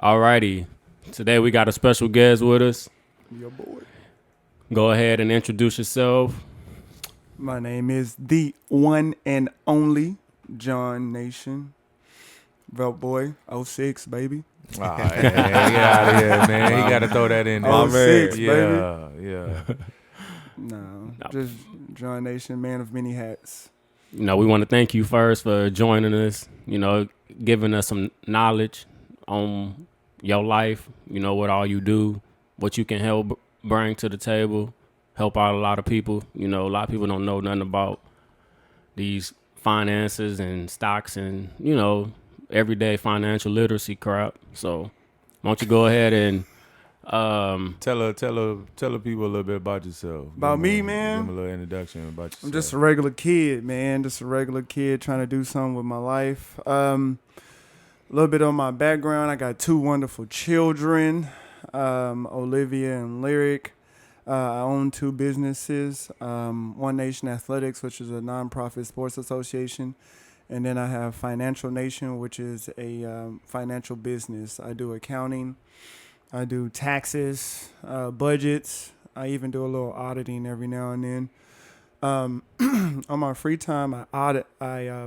Alrighty. Today we got a special guest with us. Your boy. Go ahead and introduce yourself. My name is the one and only John Nation. Vote boy, 06, baby. Oh, yeah, get out of here, man. He got to throw that in there. My 06, baby. Yeah. No, just John Nation, man of many hats. You know, we want to thank you first for joining us, giving us some knowledge on your life, what all you do, what you can help bring to the table, help out a lot of people. A lot of people don't know nothing about these finances and stocks and, everyday financial literacy crap. So why don't you go ahead and tell the people a little bit about yourself. About me, man. Give them a little introduction about yourself. I'm just a regular kid, man. Just a regular kid trying to do something with my life. A little bit on my background. I got two wonderful children, Olivia and Lyric. I own two businesses, One Nation Athletics, which is a nonprofit sports association. And then I have Financial Nation, which is a financial business. I do accounting. I do taxes, budgets. I even do a little auditing every now and then. On my free time, I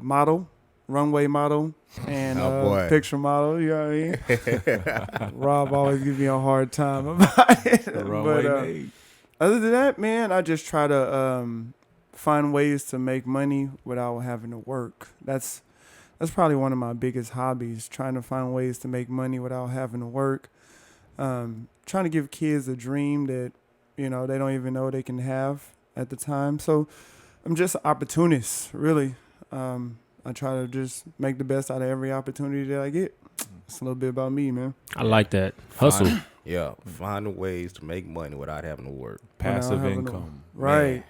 model, runway model, and picture model. You know what I mean? Rob always gives me a hard time about it. But other than that, man, I just try to find ways to make money without having to work. That's probably one of my biggest hobbies, trying to find ways to make money without having to work. Trying to give kids a dream that, they don't even know they can have at the time. So I'm just an opportunist, really. I try to just make the best out of every opportunity that I get. It's a little bit about me, man. I like that. Hustle. Finding ways to make money without having to work. Passive income. Right.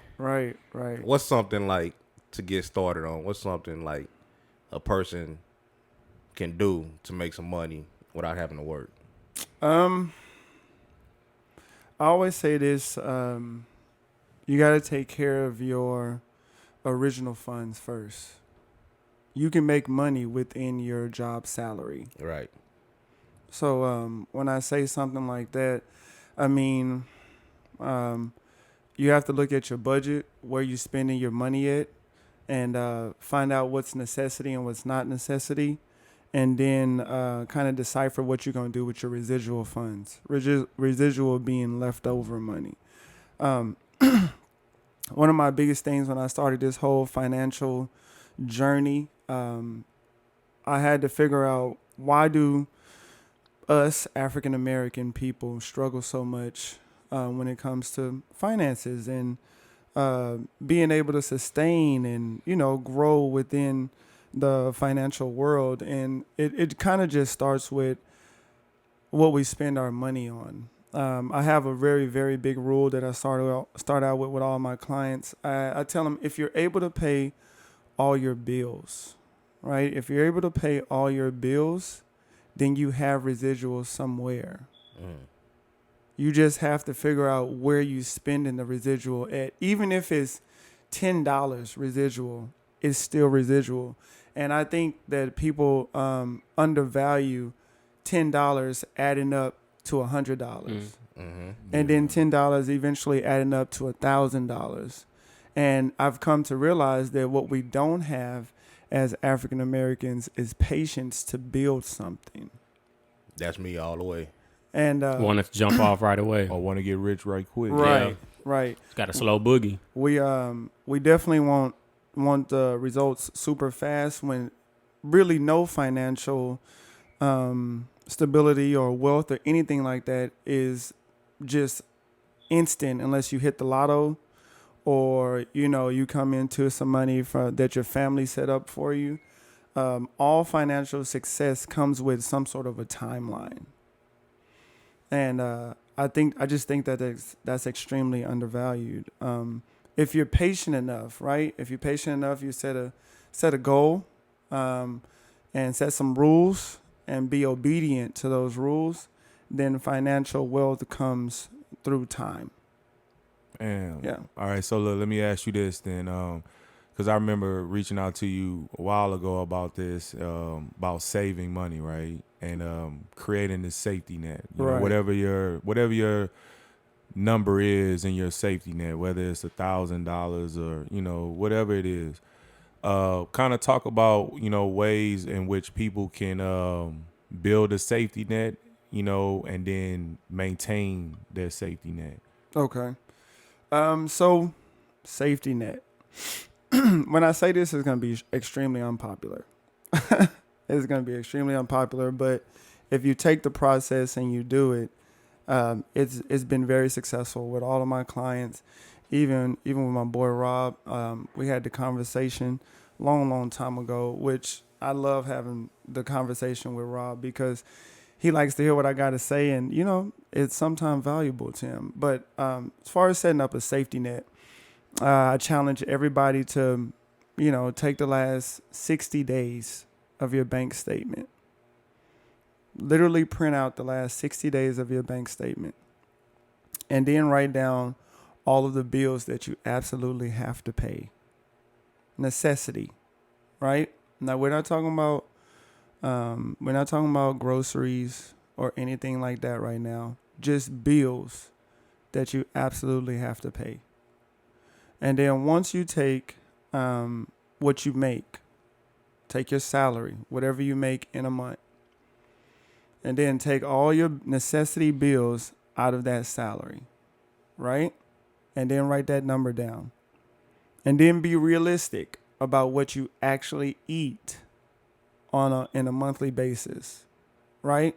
What's something like to get started on? What's something like a person can do to make some money without having to work? I always say this, you got to take care of your original funds first. You can make money within your job salary. Right. So when I say something like that, I mean, you have to look at your budget, where you're spending your money at, and find out what's necessity and what's not necessity. And then kind of decipher what you're going to do with your residual funds. Residual being leftover money. One of my biggest things when I started this whole financial journey, I had to figure out, why do us African American people struggle so much when it comes to finances and being able to sustain and, grow within the financial world. And it kind of just starts with what we spend our money on. I have a very, very big rule that I start out with all my clients. I tell them, if you're able to pay all your bills, right? If you're able to pay all your bills, then you have residuals somewhere. You just have to figure out where you spending the residual at. Even if it's $10 residual, it's still residual. And I think that people undervalue $10 adding up to $100, and then $10 eventually adding up to $1,000. And I've come to realize that what we don't have as African Americans is patience to build something. That's me all the way. And Want to jump off right away. Or want to get rich right quick. Right. Got a slow boogie. We definitely want the results super fast when really no financial stability or wealth or anything like that is just instant unless you hit the lotto or, you come into some money that your family set up for you. All financial success comes with some sort of a timeline. And I just think that that's extremely undervalued. If you're patient enough, right? If you're patient enough, you set a goal and set some rules and be obedient to those rules, then financial wealth comes through time. Damn. Yeah. All right, so look, let me ask you this then. because I remember reaching out to you a while ago about this, about saving money, right, and creating this safety net. You know, Right. whatever your number is in your safety net, whether it's $1,000 or whatever it is. Kind of talk about ways in which people can build a safety net, and then maintain their safety net. Okay. So safety net. When I say this, it's going to be extremely unpopular. It's going to be extremely unpopular, but if you take the process and you do it, it's been very successful with all of my clients. Even with my boy Rob, we had the conversation long time ago, which I love having the conversation with Rob because he likes to hear what I got to say, and it's sometimes valuable to him. But as far as setting up a safety net, I challenge everybody to, take the last 60 days of your bank statement. Literally print out the last 60 days of your bank statement, and then write down all of the bills that you absolutely have to pay. Necessity, right? Now we're not talking about groceries or anything like that right now. Just bills that you absolutely have to pay. And then once you take what you make, take your salary, whatever you make in a month, and then take all your necessity bills out of that salary, right? And then write that number down. And then be realistic about what you actually eat in a monthly basis, right?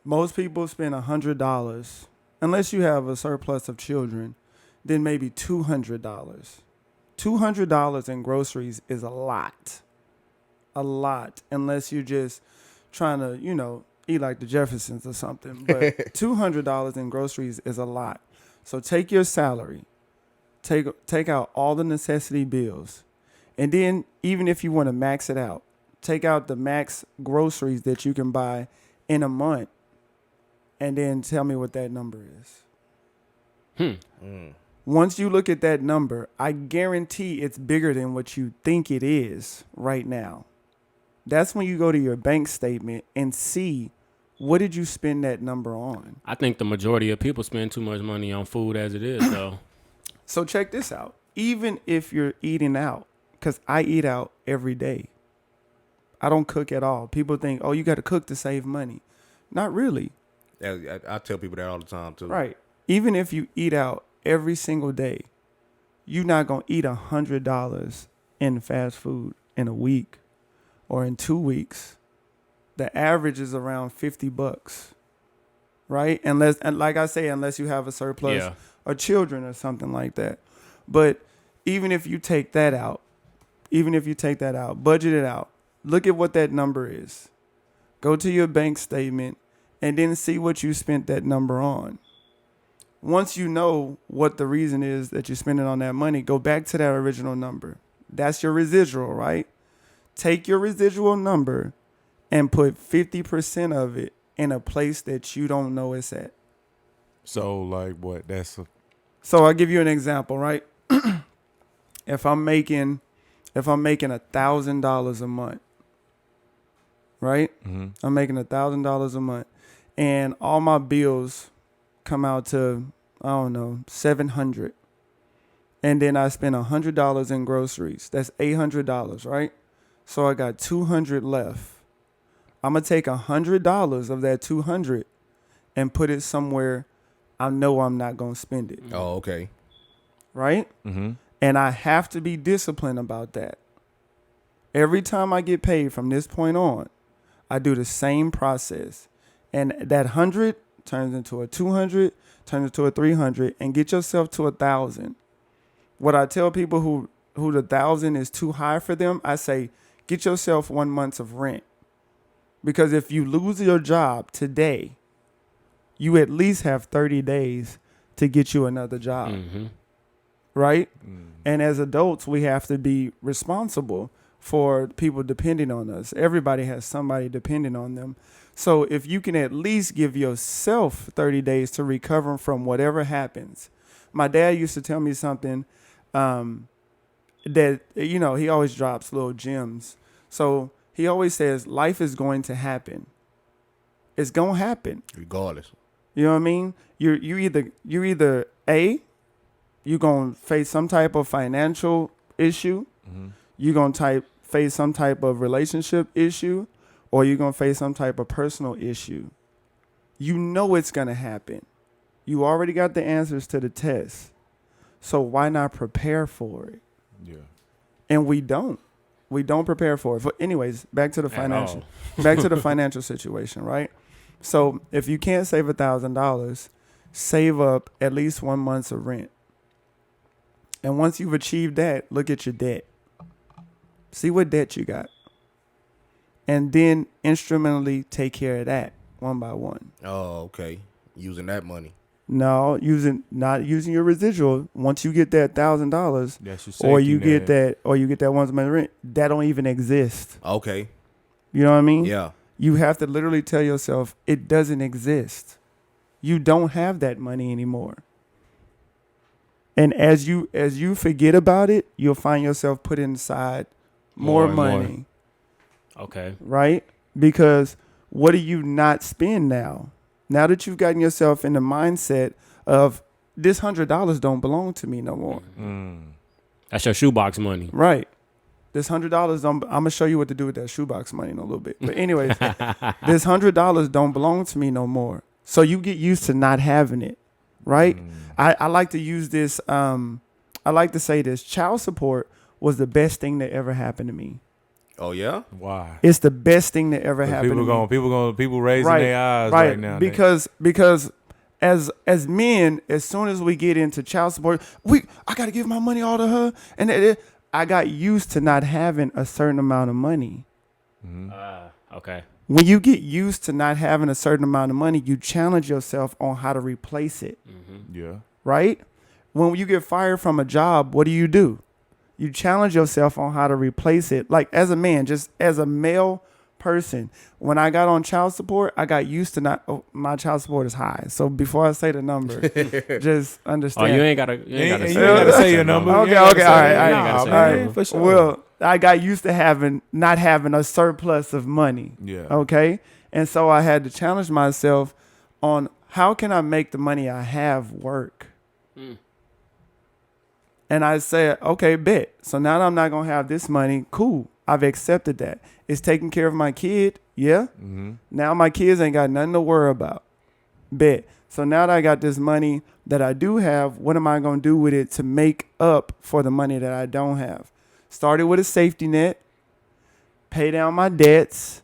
Most people spend $100, unless you have a surplus of children, then maybe $200. $200 in groceries is a lot, unless you're just trying to, eat like the Jeffersons or something. But $200 in groceries is a lot. So take your salary, take out all the necessity bills, and then even if you want to max it out, take out the max groceries that you can buy in a month, and then tell me what that number is. Once you look at that number, I guarantee it's bigger than what you think it is right now. That's when you go to your bank statement and see, what did you spend that number on? I think the majority of people spend too much money on food as it is, though. So check this out. Even if you're eating out, because I eat out every day. I don't cook at all. People think, oh, you got to cook to save money. Not really. I tell people that all the time, too. Right. Even if you eat out every single day, you're not going to eat $100 in fast food in a week or in 2 weeks. The average is around $50, right? Unless you have a surplus or children or something like that. But even if you take that out, budget it out, look at what that number is. Go to your bank statement and then see what you spent that number on. Once you know what the reason is that you're spending on that money, go back to that original number. That's your residual, right? Take your residual number and put 50% of it in a place that you don't know it's at. So, like what? So I'll give you an example, right? If I'm making $1,000 a month, right? Mm-hmm. I'm making $1,000 a month, and all my bills come out to, I don't know, $700, and then I spend $100 in groceries. That's $800, right? So I got $200 left. I'm gonna take $100 of that $200 and put it somewhere I know I'm not gonna spend it. Oh, okay. Right? Mm-hmm. And I have to be disciplined about that. Every time I get paid from this point on, I do the same process. And that 100 turns into a 200, turns into a 300, and get yourself to 1,000. What I tell people who the 1,000 is too high for them, I say, get yourself 1 month of rent. Because if you lose your job today, you at least have 30 days to get you another job. Mm-hmm. Right? And as adults, we have to be responsible for people depending on us. Everybody has somebody depending on them. So if you can at least give yourself 30 days to recover from whatever happens. My dad used to tell me something. that, he always drops little gems. So he always says life is going to happen. It's going to happen. Regardless. You know what I mean? You're either A, you're going to face some type of financial issue. Mm-hmm. You're going to face some type of relationship issue, or you're going to face some type of personal issue. You know it's going to happen. You already got the answers to the test. So why not prepare for it? Yeah. And we don't. We don't prepare for it. But anyways, back to the financial. Back to the financial situation, right? So if you can't save $1,000, save up at least 1 month's of rent. And once you've achieved that, look at your debt. See what debt you got. And then instrumentally take care of that one by one. Oh, okay. Using that money. No, not using your residual. Once you get that $1,000, That's your or safety you net. get that 1 month rent, that don't even exist. Okay. You know what I mean? Yeah. You have to literally tell yourself it doesn't exist. You don't have that money anymore. And as you forget about it, you'll find yourself putting aside more and more. money, Okay. right? Because what do you not spend now? Now that you've gotten yourself in the mindset of this $100 don't belong to me no more, That's your shoebox money. right? This $100 don't. I'm gonna show you what to do with that shoebox money in a little bit. But anyways, this $100 don't belong to me no more. So you get used to not having it, right? I like to use this. I like to say this. Child support was the best thing that ever happened to me. Oh yeah. Why? It's the best thing that ever happened to me. People raising their eyes right now. Because as men, as soon as we get into child support, I gotta give my money all to her, and I got used to not having a certain amount of money. Okay. When you get used to not having a certain amount of money, you challenge yourself on how to replace it. Yeah. Right? When you get fired from a job, what do? You challenge yourself on how to replace it. Like as a man, just as a male person, when I got on child support, I got used to my child support is high. So before I say the number, just understand. Oh, you ain't gotta say your number. Okay, You ain't gotta all say right, it. all Nah, right. man, for sure. Well, I got used to not having a surplus of money. Yeah. Okay. And so I had to challenge myself on how can I make the money I have work? And I said, okay, bet. So now that I'm not going to have this money, cool. I've accepted that. It's taking care of my kid. Yeah. Now my kids ain't got nothing to worry about. Bet. So now that I got this money that I do have, what am I going to do with it to make up for the money that I don't have? Started with a safety net. Pay down my debts.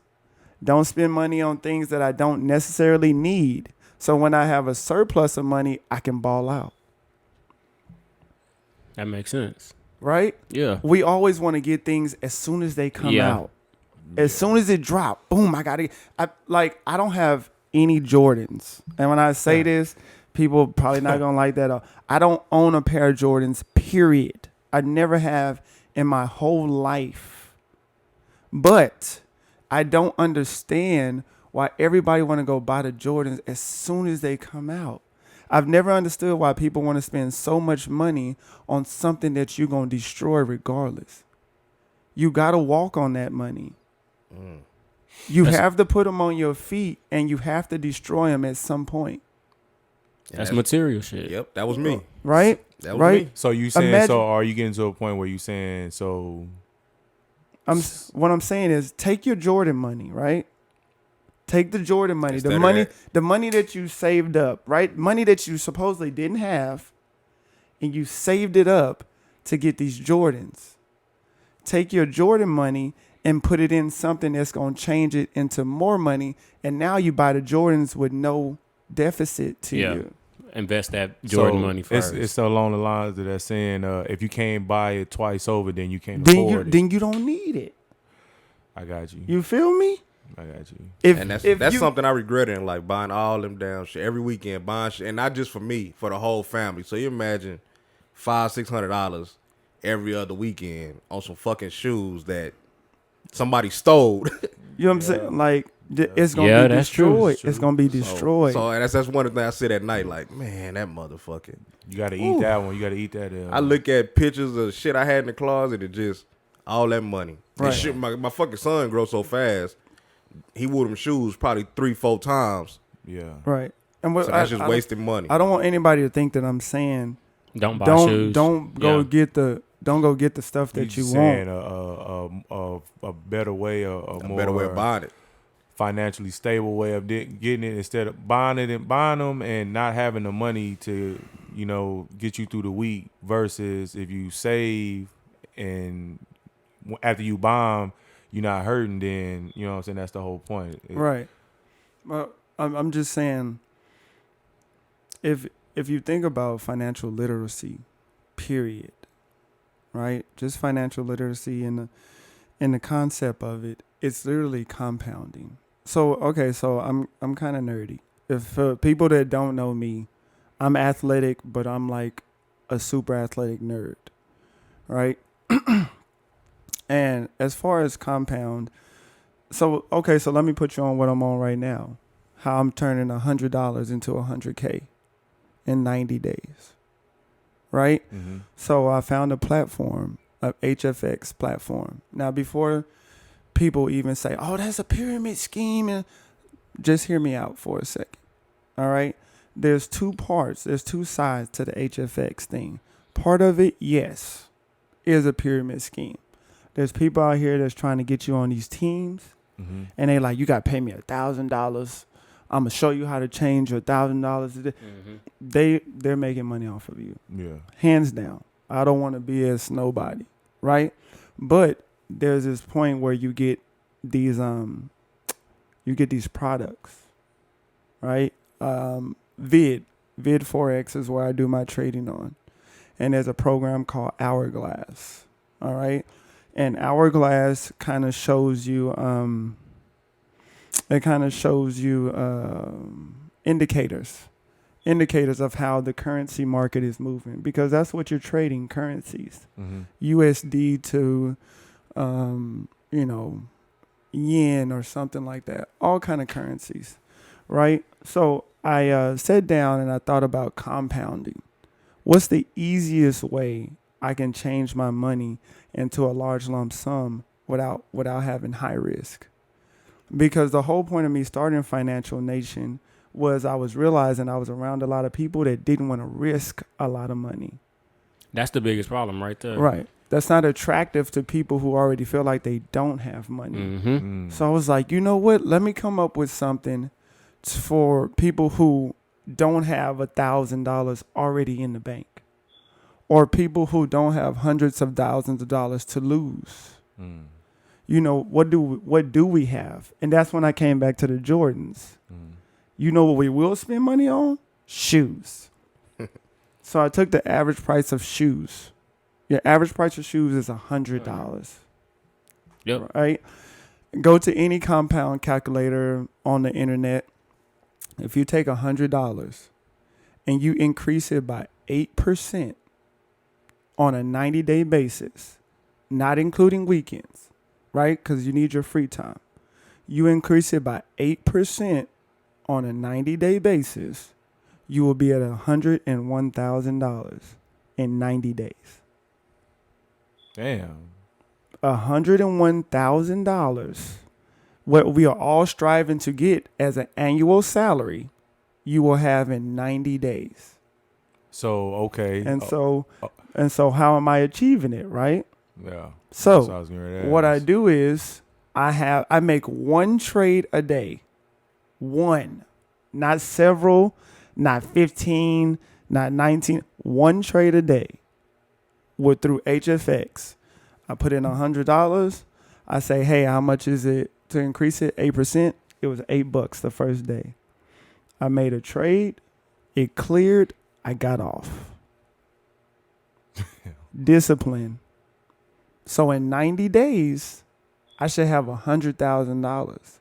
Don't spend money on things that I don't necessarily need. So when I have a surplus of money, I can ball out. That makes sense. Right? Yeah. We always want to get things as soon as they come out. As soon as it drop, boom, I don't have any Jordans. And when I say this, people probably not going to like that. I don't own a pair of Jordans, period. I never have in my whole life. But I don't understand why everybody want to go buy the Jordans as soon as they come out. I've never understood why people want to spend so much money on something that you're going to destroy regardless. You got to walk on that money. You have to put them on your feet, and you have to destroy them at some point. That's material shit. Yep, that was me. Right? That was right? me. So you saying, Imagine- so are you getting to a point where you saying, so What I'm saying is take your Jordan money, right? Take the Jordan money, Instead the of money, that- the money that you saved up, right? Money that you supposedly didn't have, and you saved it up to get these Jordans. Take your Jordan money and put it in something that's going to change it into more money, and now you buy the Jordans with no deficit to you. Invest that Jordan so money first. It's along the lines of that saying, if you can't buy it twice over, then you can't afford it. Then you don't need it. I got you. You feel me? I got you. And that's something I regret in, like buying all them damn shit every weekend, buying shit, and not just for me, for the whole family. So you imagine $500-$600 every other weekend on some fucking shoes that somebody stole. You know what I'm saying? Like It's gonna Yeah, be that's true. destroyed. It's true. It's gonna be destroyed. So that's one of the things I sit at night like, man, that motherfucker. You got to eat that one. You got to eat that. I look at pictures of shit I had in the closet and just all that money. Right. And shit, my fucking son grows so fast. He wore them shoes probably 3-4 times. Yeah. Right. And what, So that's just wasting money. I don't want anybody to think that I'm saying Don't buy don't shoes. go Yeah. get the stuff that He's you saying want. a better way, a more better way of buying it. financially stable way of getting it instead of buying them and not having the money to, get you through the week versus if you save and after you buy 'em, you're not hurting, then, you know what I'm saying? That's the whole point. Right. Well, I'm just saying, if you think about financial literacy, period, right? Just financial literacy in the concept of it, it's literally compounding. So I'm kind of nerdy. If people that don't know me, I'm athletic, but I'm like a super athletic nerd, right? And as far as compound, so let me put you on what I'm on right now. How I'm turning $100 into $100K in 90 days, right? Mm-hmm. So I found a platform, a HFX platform. Now, before people even say, "Oh, that's a pyramid scheme," and just hear me out for a second, all right? There's two parts. There's two sides to the HFX thing. Part of it, yes, is a pyramid scheme. There's people out here that's trying to get you on these teams, Mm-hmm. and they like, you got to pay me $1,000. I'm gonna show you how to change your $1,000. They're making money off of you, Yeah. hands down. I don't want to BS nobody, right? But there's this point where you get these products, right? Vid Forex is where I do my trading on, and there's a program called Hourglass, all right? And Hourglass kind of shows you, indicators of how the currency market is moving, because that's what you're trading, currencies, Mm-hmm. USD to, yen or something like that, all kind of currencies, right? So I sat down and I thought about compounding. What's the easiest way I can change my money into a large lump sum without having high risk? Because the whole point of me starting Financial Nation was I was realizing I was around a lot of people that didn't want to risk a lot of money. That's the biggest problem right there. Right. That's not attractive to people who already feel like they don't have money. Mm-hmm. So I was like, you know what? Let me come up with something for people who don't have $1,000 already in the bank, or people who don't have hundreds of thousands of dollars to lose. Mm. What do we have? And that's when I came back to the Jordans. Mm. You know what we will spend money on? Shoes. So I took the average price of shoes. Your average price of shoes is $100. Yep. Right? Go to any compound calculator on the internet. If you take $100 and you increase it by 8% on a 90-day basis, not including weekends, right? Because you need your free time. You increase it by 8% on a 90-day basis, you will be at $101,000 in 90 days. Damn. $101,000, what we are all striving to get as an annual salary, you will have in 90 days. So, okay. And so how am I achieving it, right? Yeah. So That's what I was getting ready to what I ask. do is I make one trade a day. One, not several, not 15, not 19, one trade a day through HFX. I put in $100. I say, hey, how much is it to increase it? 8%. It was $8 the first day. I made a trade. It cleared. I got off. Discipline. So in 90 days, I should have $100,000.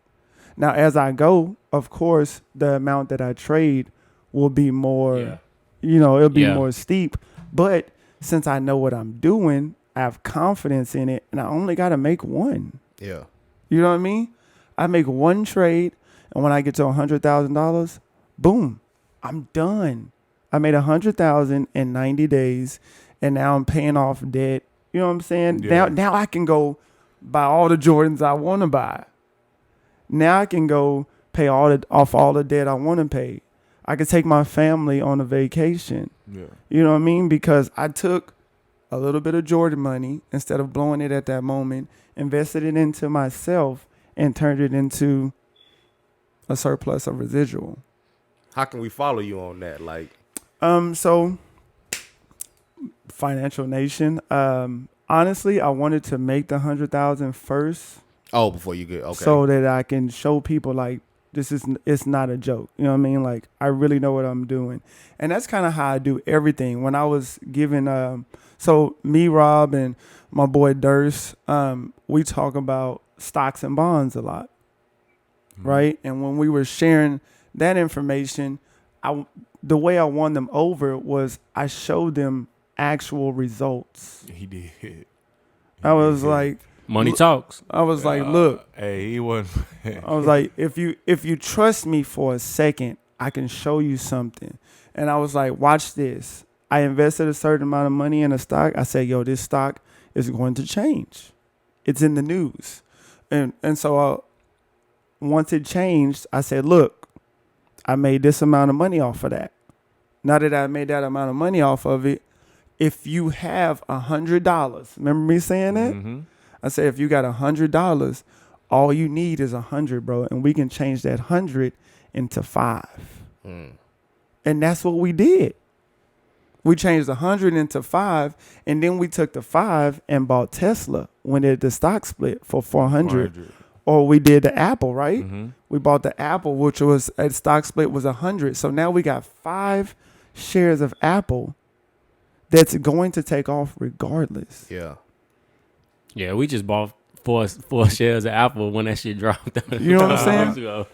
Now, as I go, of course, the amount that I trade will be more, it'll be more steep. But since I know what I'm doing, I have confidence in it, and I only got to make one. Yeah. You know what I mean? I make one trade, and when I get to $100,000, boom, I'm done. I made $100,000 in 90 days, and now I'm paying off debt. You know what I'm saying? Yeah. Now I can go buy all the Jordans I want to buy. Now I can go pay off all the debt I want to pay. I could take my family on a vacation. Yeah. You know what I mean? Because I took a little bit of Jordan money instead of blowing it at that moment, invested it into myself, and turned it into a surplus of residual. How can we follow you on that? Like, So Financial Nation. Honestly, I wanted to make the 100,000 first, oh, before you get okay. so that I can show people like it's not a joke. You know what I mean? Like I really know what I'm doing, and that's kind of how I do everything. When I was giving, so me, Rob, and my boy Durst, we talk about stocks and bonds a lot, right? And when we were sharing that information, the way I won them over was I showed them actual results. He did. I was like, Money talks. I was like, look, Hey, he wasn't. I was like, if you trust me for a second, I can show you something. And I was like, watch this. I invested a certain amount of money in a stock. I said, yo, this stock is going to change. It's in the news. And so once it changed, I said, look, I made this amount of money off of that. Now that I made that amount of money off of it, if you have $100, remember me saying that? Mm-hmm. I said, if you got $100, all you need is 100, bro, and we can change that 100 into 5. And that's what we did. We changed 100 into 5, and then we took the 5 and bought Tesla when the stock split for 400. Or we did the Apple, right? Mm-hmm. We bought the Apple, which was at stock split was 100. So now we got 5 shares of Apple that's going to take off regardless. Yeah. Yeah, we just bought four shares of Apple when that shit dropped. You know what I'm saying?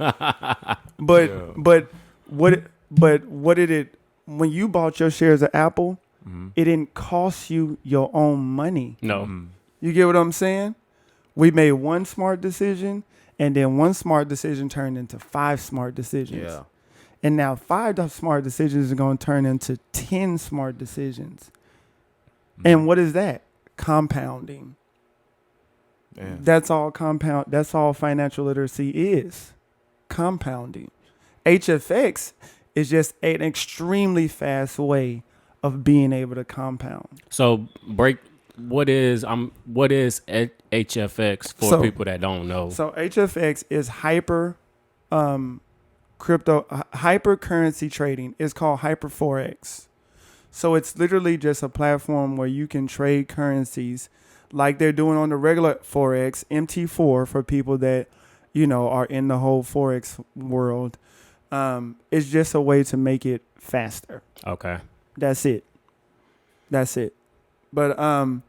But Yeah. but what did it, when you bought your shares of Apple, it didn't cost you your own money. No. Mm-hmm. You get what I'm saying? We made one smart decision, and then one smart decision turned into 5 smart decisions. Yeah. And now 5 smart decisions are going to turn into 10 smart decisions. And what is that? Compounding. Yeah. That's all That's all financial literacy is. Compounding. HFX is just an extremely fast way of being able to compound. So what is HFX for people that don't know? So HFX is hypercurrency trading. It's called HyperForex. So it's literally just a platform where you can trade currencies like they're doing on the regular Forex, MT4 for people that, are in the whole Forex world. It's just a way to make it faster. Okay. That's it. But, I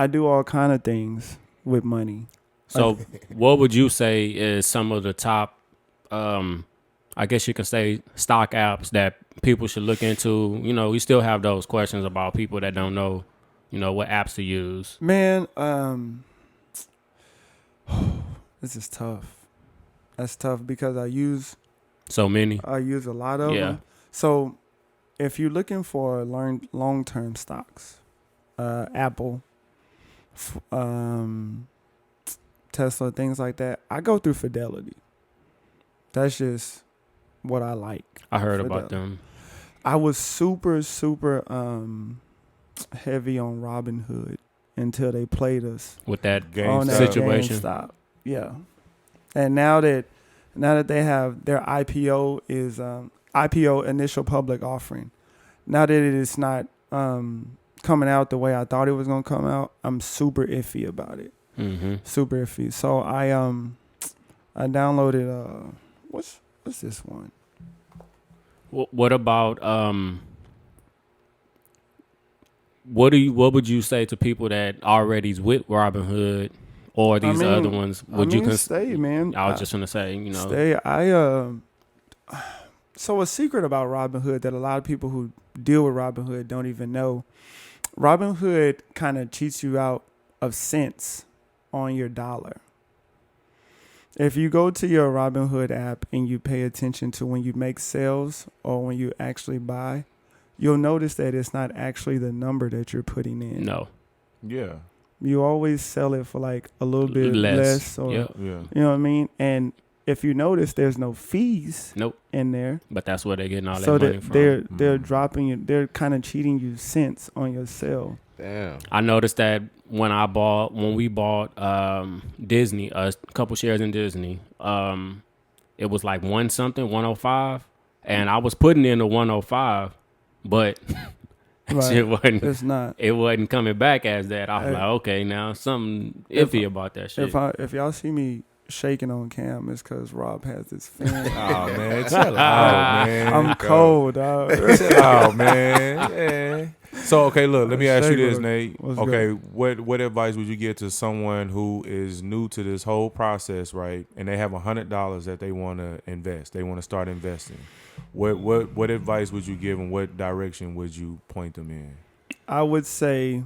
do all kind of things with money. So what would you say is some of the top, I guess you can say, stock apps that people should look into? We still have those questions about people that don't know, what apps to use. Man, this is tough. That's tough because I use So many. a lot of Yeah. them. So if you're looking for long-term stocks, Apple, Tesla, things like that, I go through Fidelity. That's just what I like. I heard about them. I was super, super heavy on Robinhood until they played us With that on that situation. GameStop. Yeah. And now that they have their IPO is IPO initial public offering. Now that it is not coming out the way I thought it was gonna come out, I'm super iffy about it. Mm-hmm. Super iffy. So I downloaded what's this one? What about what would you say to people that already's with Robinhood or these other ones? Would you stay, man? I was just gonna say, Stay. So a secret about Robinhood that a lot of people who deal with Robinhood don't even know. Robinhood kind of cheats you out of cents on your dollar. If you go to your Robinhood app and you pay attention to when you make sales or when you actually buy, you'll notice that it's not actually the number that you're putting in. No. Yeah. You always sell it for like a little bit Less. less or, Yeah. Yeah. you know what I mean? And if you notice, there's no fees Nope. in there. But that's where they're getting all So their money that from. they're dropping you, they're kind of cheating you cents on your sale. Damn. I noticed that when we bought Disney, a couple shares in Disney, it was like 105, and I was putting in the 105, but Right. shit wasn't. It's not. It wasn't coming back as that. I was Hey. like, okay, now something If- iffy about that shit. If y'all see me shaking on cam, it's because Rob has this fan. Oh man, chill out, man. I'm cold, dog. Chill out, man. Yeah. So okay, look, let me ask you this, Nate. What's Okay, what advice would you give to someone who is new to this whole process, right? And they have $100 that they want to invest. They want to start investing. What advice would you give and what direction would you point them in? I would say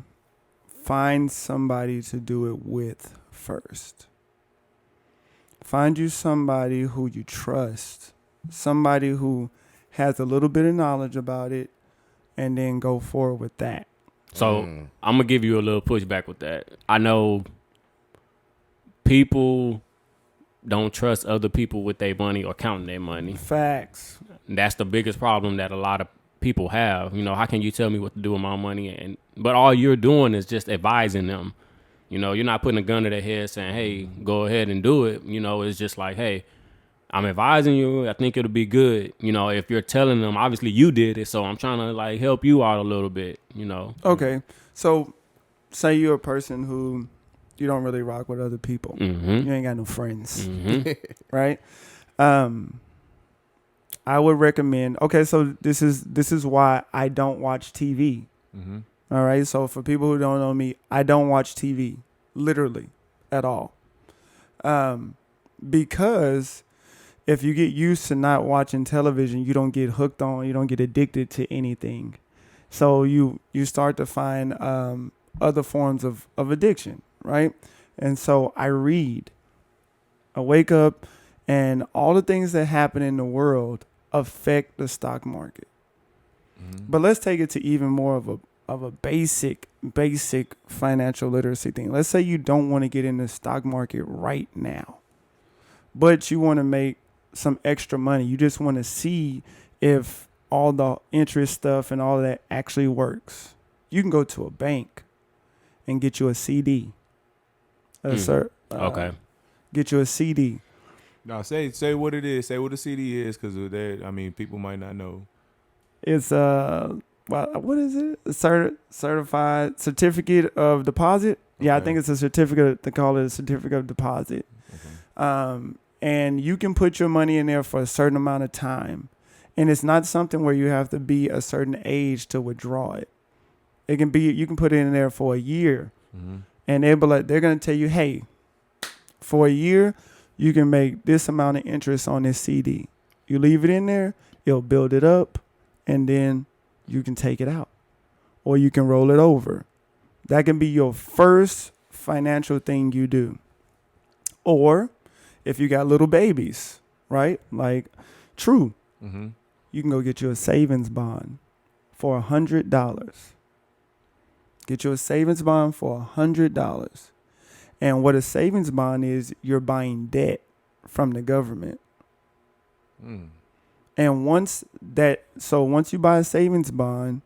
find somebody to do it with first. Find you somebody who you trust, somebody who has a little bit of knowledge about it, and then go forward with that. So I'm gonna give you a little pushback with that. I know people don't trust other people with their money or counting their money. Facts. That's the biggest problem that a lot of people have. You know, how can you tell me what to do with my money? But all you're doing is just advising them. You know, you're not putting a gun to their head saying, hey, go ahead and do it. You know, it's just like, hey, I'm advising you. I think it'll be good. You know, if you're telling them, obviously you did it. So I'm trying to like help you out a little bit, you know. Okay. So say you're a person who you don't really rock with other people. Mm-hmm. You ain't got no friends, Mm-hmm. right? I would recommend. Okay, so this is why I don't watch TV. Mm-hmm. All right. So for people who don't know me, I don't watch TV, literally, at all. Because if you get used to not watching television, you don't get hooked on, you don't get addicted to anything. So you start to find other forms of addiction, right? And so I read. I wake up, and all the things that happen in the world affect the stock market. Mm-hmm. But let's take it to even more of a basic financial literacy thing. Let's say you don't want to get in the stock market right now, but you want to make some extra money. You just want to see if all the interest stuff and all that actually works. You can go to a bank and get you a CD. Okay. Get you a CD. Now say what it is. Say what a CD is, because that, I mean, people might not know. It's what is it? A certified certificate of deposit. Yeah, I Okay. think it's a certificate. They call it a certificate of deposit. Okay. And you can put your money in there for a certain amount of time, and it's not something where you have to be a certain age to withdraw it. It can be you can put it in there for a year, Mm-hmm. and they're going to tell you, hey, for a year you can make this amount of interest on this CD. You leave it in there, it'll build it up, and then you can take it out, or you can roll it over. That can be your first financial thing you do. Or if you got little babies, right? Like True, Mm-hmm. you can go get you a savings bond for $100. Get you a savings bond for $100. And what a savings bond is, you're buying debt from the government. Mm. And once you buy a savings bond,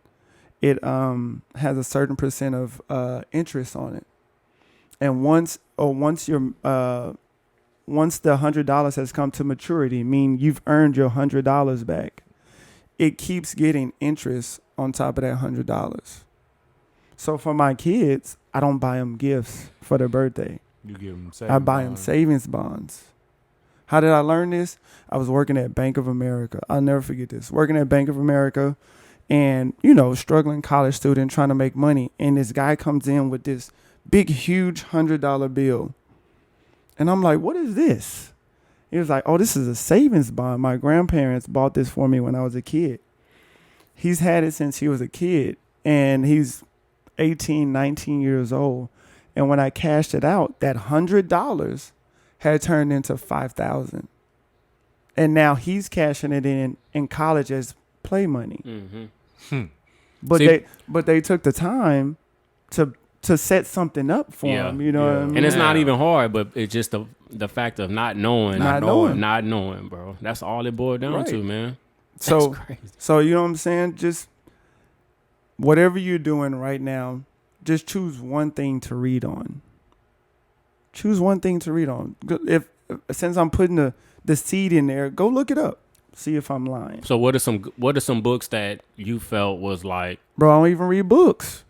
it has a certain percent of interest on it. And once the $100 has come to maturity, meaning you've earned your $100 back, it keeps getting interest on top of that $100. So for my kids, I don't buy them gifts for their birthday. You give them. I buy them savings bonds. How did I learn this? I was working at Bank of America. I'll never forget this. Working at Bank of America and, struggling college student trying to make money. And this guy comes in with this big, huge $100 bill. And I'm like, what is this? He was like, oh, this is a savings bond. My grandparents bought this for me when I was a kid. He's had it since he was a kid. And he's 18, 19 years old. And when I cashed it out, that $100 had turned into 5,000, and now he's cashing it in college as play money. Mm-hmm. But See- they took the time to set something up for Yeah. him. You know what I Yeah. mean? And it's not Yeah. even hard, but it's just the fact of not knowing, Not knowing. not knowing, bro. That's all it boiled down Right. to, man. That's So crazy. so you know what I'm saying? Just whatever you're doing right now, just choose one thing to read on. Choose one thing to read on. If since I'm putting the seed in there, go look it up. See if I'm lying. So what are some books that you felt was like Bro, I don't even read books.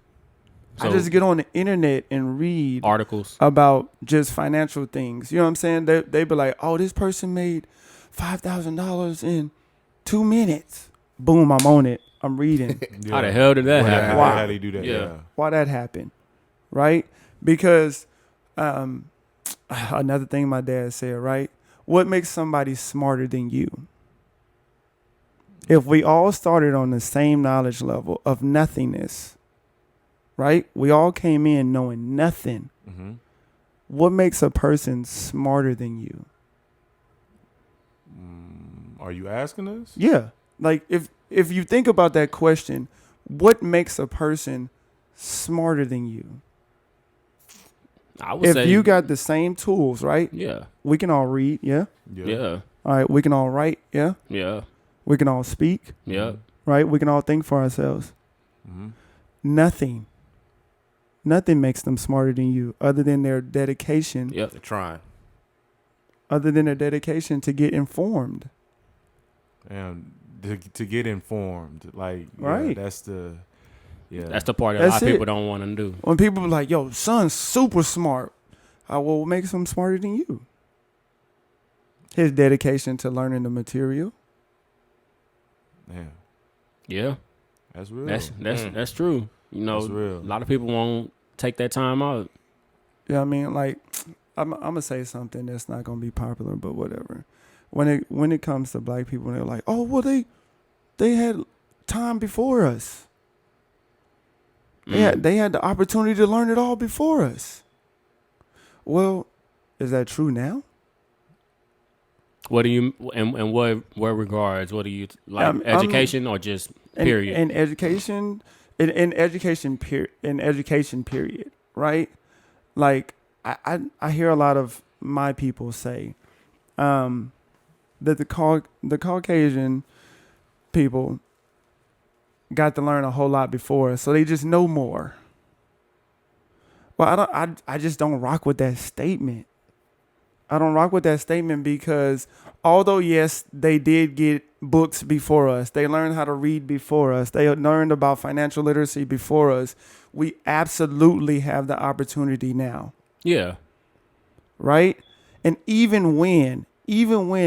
I So- just get on the internet and read articles? about just financial things. You know what I'm saying? They be like, oh, this person made $5,000 in 2 minutes. Boom, I'm on it. I'm reading. How the hell did that How, happen? Wow. how they do that? Yeah. Yeah. Why that happened, right? Because another thing my dad said, right? What makes somebody smarter than you? If we all started on the same knowledge level of nothingness, right? We all came in knowing nothing. Mm-hmm. What makes a person smarter than you? Are you asking us? Yeah. Like if you think about that question, what makes a person smarter than you? I would If say you got the same tools, right? yeah, We can all read, yeah. yeah, All right, we can all write, yeah. yeah, We can all speak, yeah. right? We can all think for ourselves. Mm-hmm. Nothing makes them smarter than you other than their dedication, Yep. They're trying. other than their dedication to get informed. And to get informed, like, yeah, Right. that's the, yeah. That's the part that a That's lot of it. people don't want to do. When people be like, yo, son's super smart. What makes him smarter than you? His dedication to learning the material. Yeah, Yeah, that's real. that's true. You know, That's real. a lot of people won't take that time out. You know what I mean? Like, I'm gonna say something that's not gonna be popular, but whatever. When it comes to black people, they're like, oh, well, they had time before us. They had the opportunity to learn it all before us. Well, is that true now? What do you and what regards? What do you like? I'm- Education or just period? In education, in education period, right? Like I hear a lot of my people say that the Caucasian people got to learn a whole lot before us, so they just know more. Well, I just don't rock with that statement. I don't rock with that statement because although, yes, they did get books before us, they learned how to read before us, they learned about financial literacy before us, we absolutely have the opportunity now, Yeah, right? And even when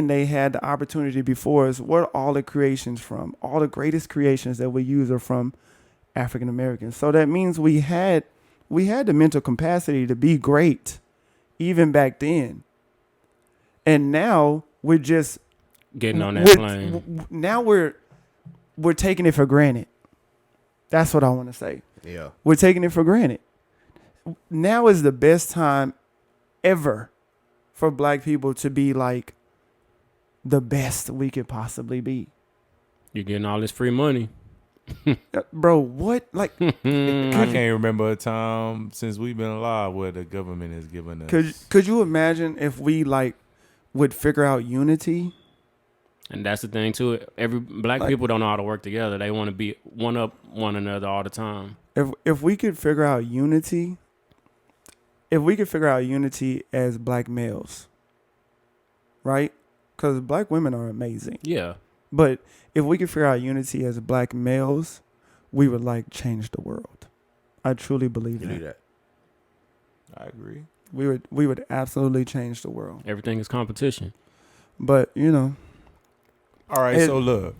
they had the opportunity before us, where are all the creations from? All the greatest creations that we use are from African Americans. So that means we had the mental capacity to be great even back then. And now we're just getting on that plane. now we're taking it for granted. That's what I want to say. Yeah. We're taking it for granted. Now is the best time ever for black people to be like the best we could possibly be. You're getting all this free money. Bro, what? Like, I can't remember a time since we've been alive where the government has given us. could you imagine if we like would figure out unity? And that's the thing too. Every black Like- people don't know how to work together. They want to be one up one another all the time. If we could figure out unity, as black males, right? Because black women are amazing. Yeah, But if we could figure out unity as black males, we would like change the world. I truly believe You do that. that. I agree. We would absolutely change the world. everything is competition. But you know, All right, It- so look,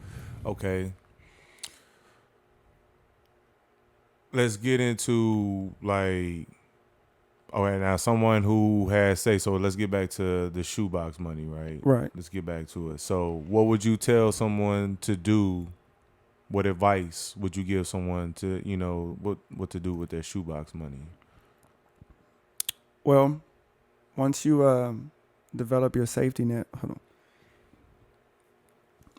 okay. Let's get into like, all right, now someone who has say so. Let's get back to the shoebox money, right? right. Let's get back to it. So, what would you tell someone to do? What advice would you give someone to, what to do with their shoebox money? Well, once you develop your safety net, hold on.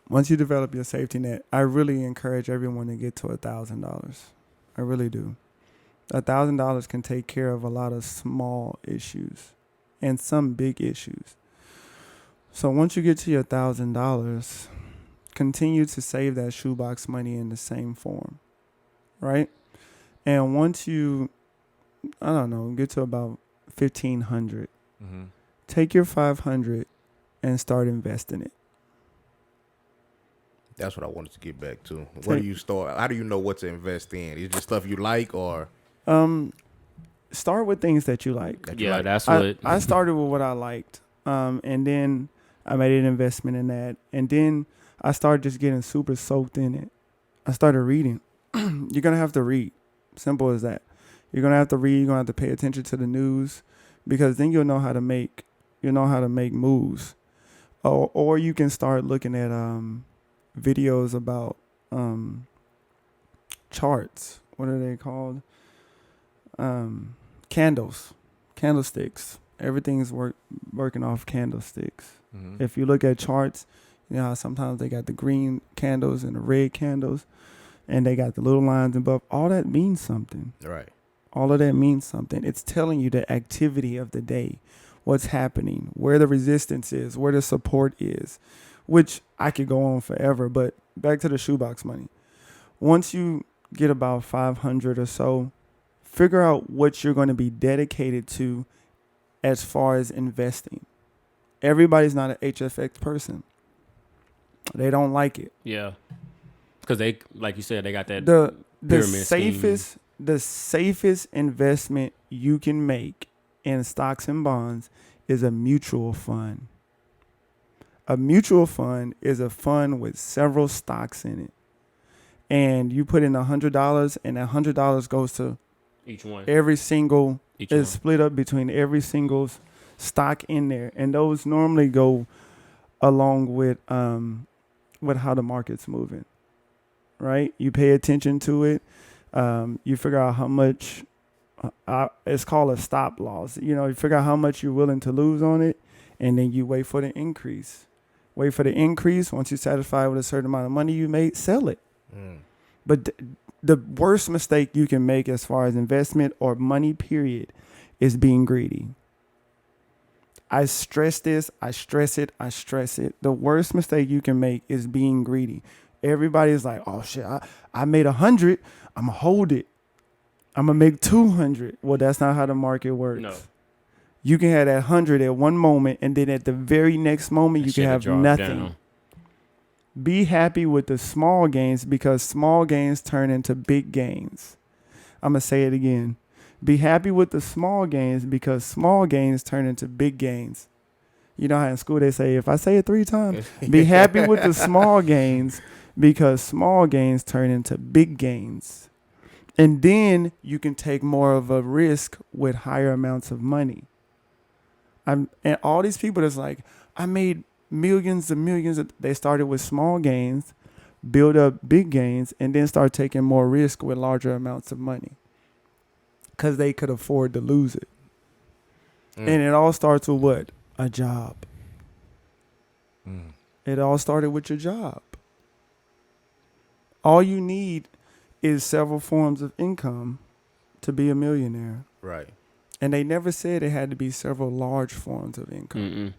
Once you develop your safety net, I really encourage everyone to get to $1,000. I really do. $1,000 can take care of a lot of small issues and some big issues. So once you get to your $1,000, continue to save that shoebox money in the same form, right? And once you, I don't know, get to about 1,500, Mm-hmm. take your 500 and start investing it. That's what I wanted to get back to. Where do you start? How do you know what to invest in? Is it just stuff you like, or Start with things that you like. Yeah, that's what I started with what I liked, and then I made an investment in that, and then I started just getting super soaked in it. I started reading. You're gonna have to read. Simple as that. You're gonna have to read. You're gonna have to pay attention to the news, because then you'll know how to make moves. Or you can start looking at videos about charts. What are they called? Candlesticks. Everything's working off candlesticks. Mm-hmm. If you look at charts, you know how sometimes they got the green candles and the red candles, and they got the little lines above. All that means something. right? All of that means something. It's telling you the activity of the day, what's happening, where the resistance is, where the support is, which I could go on forever. But back to the shoebox money. Once you get about 500 or so, figure out what you're going to be dedicated to as far as investing. Everybody's not an HFX person. They don't like it. yeah, because they, like you said, they got that The pyramid safest investment you can make in stocks and bonds is a mutual fund. A mutual fund is a fund with several stocks in it. And you put in $100, and that $100 goes to each one. every single, Each is split up between every single stock in there. And those normally go along with how the market's moving, right? You pay attention to it. You figure out how much, it's called a stop loss. You know, you figure out how much you're willing to lose on it, and then you wait for the increase. Wait for the increase. Once you're satisfied with a certain amount of money you made, sell it. But the worst mistake you can make as far as investment or money, period, is being greedy. I stress this. I stress it. The worst mistake you can make is being greedy. Everybody's like, oh, shit, I made 100. I'm going to hold it. I'm going to make 200. Well, that's not how the market works. No. You can have that 100 at one moment, and then at the very next moment, you can have nothing. Down. Be happy with the small gains, because small gains turn into big gains. I'm going to say it again. Be happy with the small gains, because small gains turn into big gains. You know how in school they say, if I say it 3 times, be happy with the small gains, because small gains turn into big gains. And then you can take more of a risk with higher amounts of money. And all these people that's like, I made millions and millions. They started with small gains, build up big gains, and then start taking more risk with larger amounts of money, because they could afford to lose it. And it all starts with what? A job. It all started with your job. All you need is several forms of income to be a millionaire. Right. And they never said it had to be several large forms of income. Mm-mm.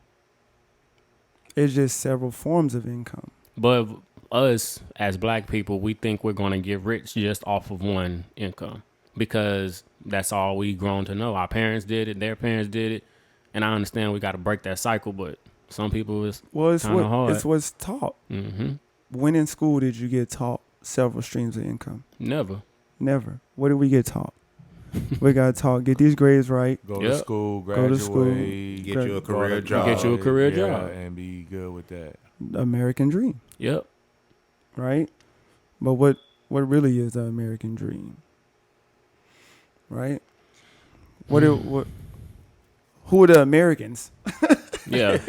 It's just several forms of income. But us as black people, we think we're going to get rich just off of one income, because that's all we grown to know. Our parents did it. Their parents did it. And I understand we got to break that cycle, but some people it's kind of hard. It's what's taught. Mm-hmm. When in school did you get taught several streams of income? Never. Never. What did we get taught? We got taught, get these grades right. Go to school, Go to school, graduate, Get you a career job. Get you a career job. and be good with that. American dream, Yep. right? But what really is the American dream? Right? What who are the Americans? Yeah.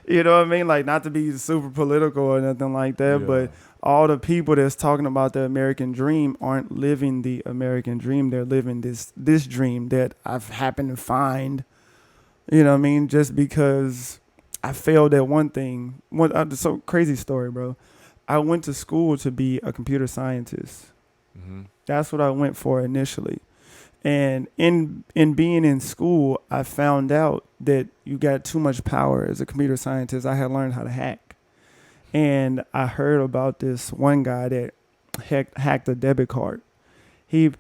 You know what I mean? Like, not to be super political or nothing like that, Yeah. but all the people that's talking about the American dream aren't living the American dream. They're living this dream that I've happened to find You know what I mean? Just because I failed at one thing. So crazy story, bro. I went to school to be a computer scientist. Mm-hmm. That's what I went for initially. And in being in school, I found out that you got too much power as a computer scientist. I had learned how to hack. And I heard about this one guy that hacked a debit card. He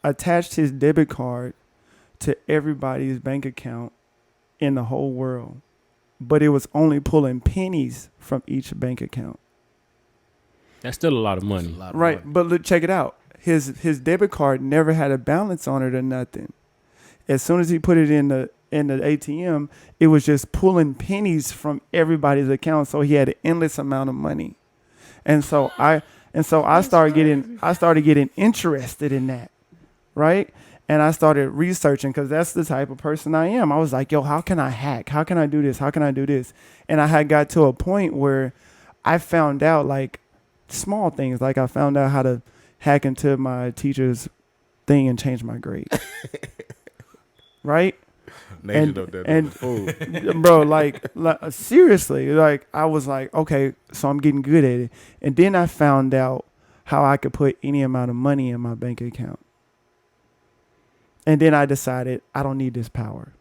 attached his debit card to everybody's bank account in the whole world, but it was only pulling pennies from each bank account. That's still a lot of money. Right, but look, check it out. His debit card never had a balance on it or nothing. As soon as he put it in the ATM, it was just pulling pennies from everybody's account. So he had an endless amount of money, and so I started getting interested in that, right? And I started researching because that's the type of person I am. I was like, yo, how can I hack? How can I do this? How can I do this? And I had got to a point where I found out like small things. Like I found out how to hack into my teacher's thing and change my grade. Right? Bro, like seriously, like I was like, okay, so I'm getting good at it. And then I found out how I could put any amount of money in my bank account. And then I decided I don't need this power.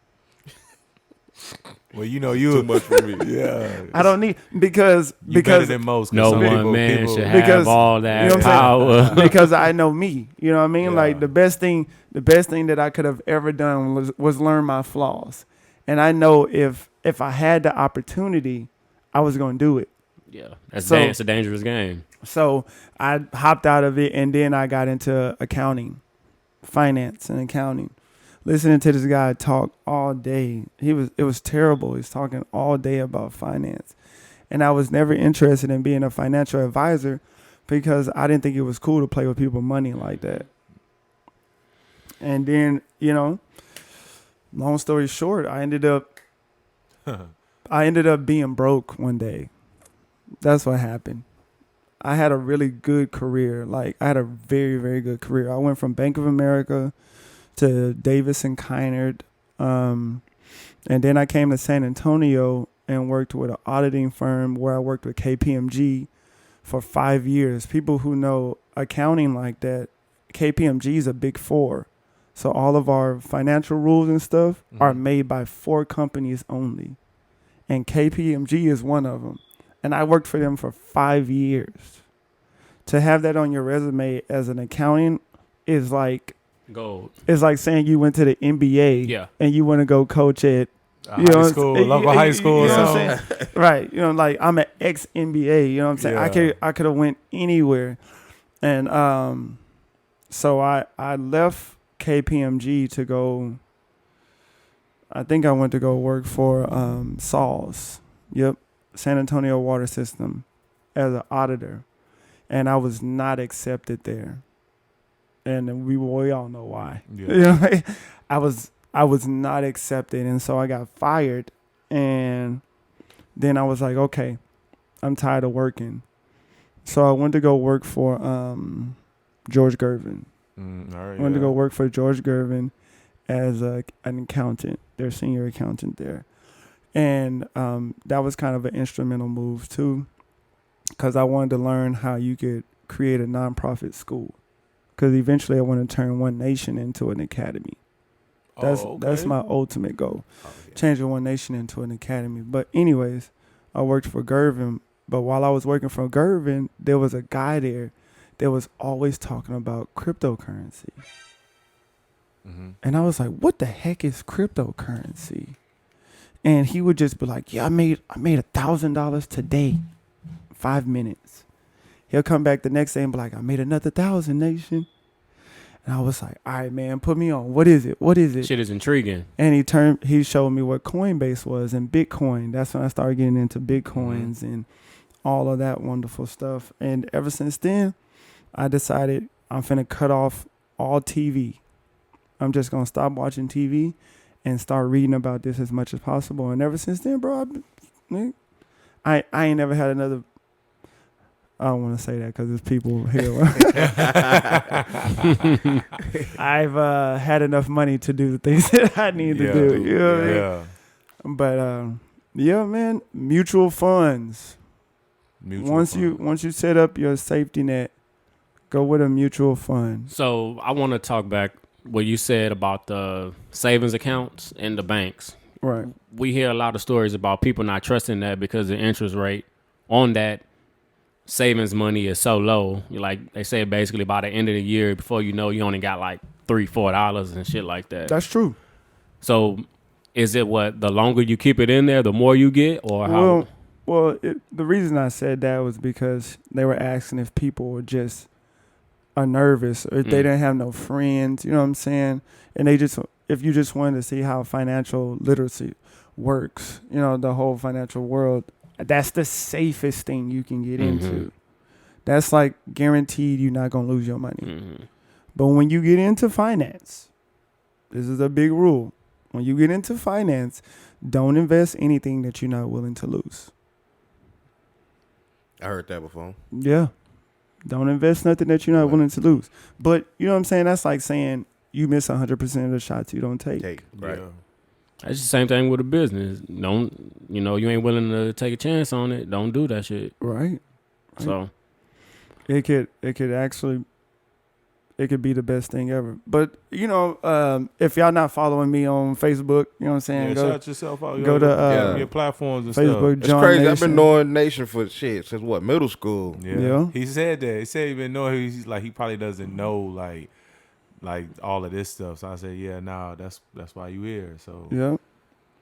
Well, you know, you Too much for me. Yeah, I don't need because better than most. 'Cause No some one man should because- have all that you know what I'm power. because I know me. You know what I mean? Yeah. Like the best thing that I could have ever done was learn my flaws. And I know if I had the opportunity, I was going to do it. Yeah, it's So- a dangerous game. So I hopped out of it and then I got into accounting, finance and accounting. Listening to this guy talk all day. It was terrible. He's talking all day about finance. And I was never interested in being a financial advisor because I didn't think it was cool to play with people's money like that. And then, you know, long story short, I ended up being broke one day. That's what happened. I had a really good career. Like I had a very, very good career. I went from Bank of America to Davis and Kynard. And then I came to San Antonio and worked with an auditing firm where I worked with KPMG for 5 years. People who know accounting like that, KPMG is a big four. So all of our financial rules and stuff are made by 4 companies only. And KPMG is one of them. And I worked for them for 5 years. To have that on your resume as an accounting is like, Gold. it's like saying you went to the NBA Yeah. and you want to go coach at high school, local high school or you know what something. I'm saying? Right. You know, like I'm an ex-NBA, you know what I'm saying? Yeah. I could have went anywhere. And so I left KPMG to go, I think I went to go work for SAWS. Yep. San Antonio Water System as an auditor. And I was not accepted there. And we all know why. Yeah. You know, I was not accepted, and so I got fired. And then I was like, okay, I'm tired of working. So I went to go work for George Gervin. All right, I went to go work for George Gervin as an accountant, their senior accountant there. And that was kind of an instrumental move too, because I wanted to learn how you could create a nonprofit school. Because eventually I want to turn One Nation into an academy. That's my ultimate goal, changing One Nation into an academy. But anyways, I worked for Gervin. But while I was working for Gervin, there was a guy there that was always talking about cryptocurrency. And I was like, what the heck is cryptocurrency? And he would just be like, yeah, I made $1,000 today, 5 minutes. He'll come back the next day and be like, I made another 1,000, Nation. And I was like, all right, man, put me on. What is it? What is it? Shit is intriguing. And he showed me what Coinbase was and Bitcoin. That's when I started getting into Bitcoins and all of that wonderful stuff. And ever since then, I decided I'm finna cut off all TV. I'm just gonna stop watching TV and start reading about this as much as possible. And ever since then, bro, I ain't never had another. I don't want to say that because there's people here. I've had enough money to do the things that I need to do. You know what I mean? But yeah, man, mutual funds. Mutual Once fund. you set up your safety net, go with a mutual fund. So I want to talk back what you said about the savings accounts and the banks. Right. We hear a lot of stories about people not trusting that because the interest rate on that savings money is so low. Like they say, basically by the end of the year, before you know, you only got like $3-4 and shit like that. That's true. So is it what the longer you keep it in there, the more you get, or how? The reason I said that was because they were asking if people were just are nervous or if they didn't have no friends. You know what I'm saying? And if you just wanted to see how financial literacy works, you know, the whole financial world, that's the safest thing you can get into. That's like guaranteed you're not gonna lose your money. But when you get into finance, this is a big rule. When you get into finance, don't invest anything that you're not willing to lose. I heard that before. Yeah. Don't invest nothing that you're not willing to lose. But you know what I'm saying? That's like saying you miss 100% of the shots you don't take. Right. Yeah. It's the same thing with a business. Don't, you ain't willing to take a chance on it. Don't do that shit. Right. So It could be the best thing ever. But if y'all not following me on Facebook, you know what I'm saying? Yeah, go shout yourself out. go to your platforms and Facebook. stuff. It's John crazy. Nation. I've been knowing Nation for shit since what, middle school. Yeah. He said that. He said he been knowing. He's like he probably doesn't know like all of this stuff. So I said, yeah, nah, that's why you here. So Yeah.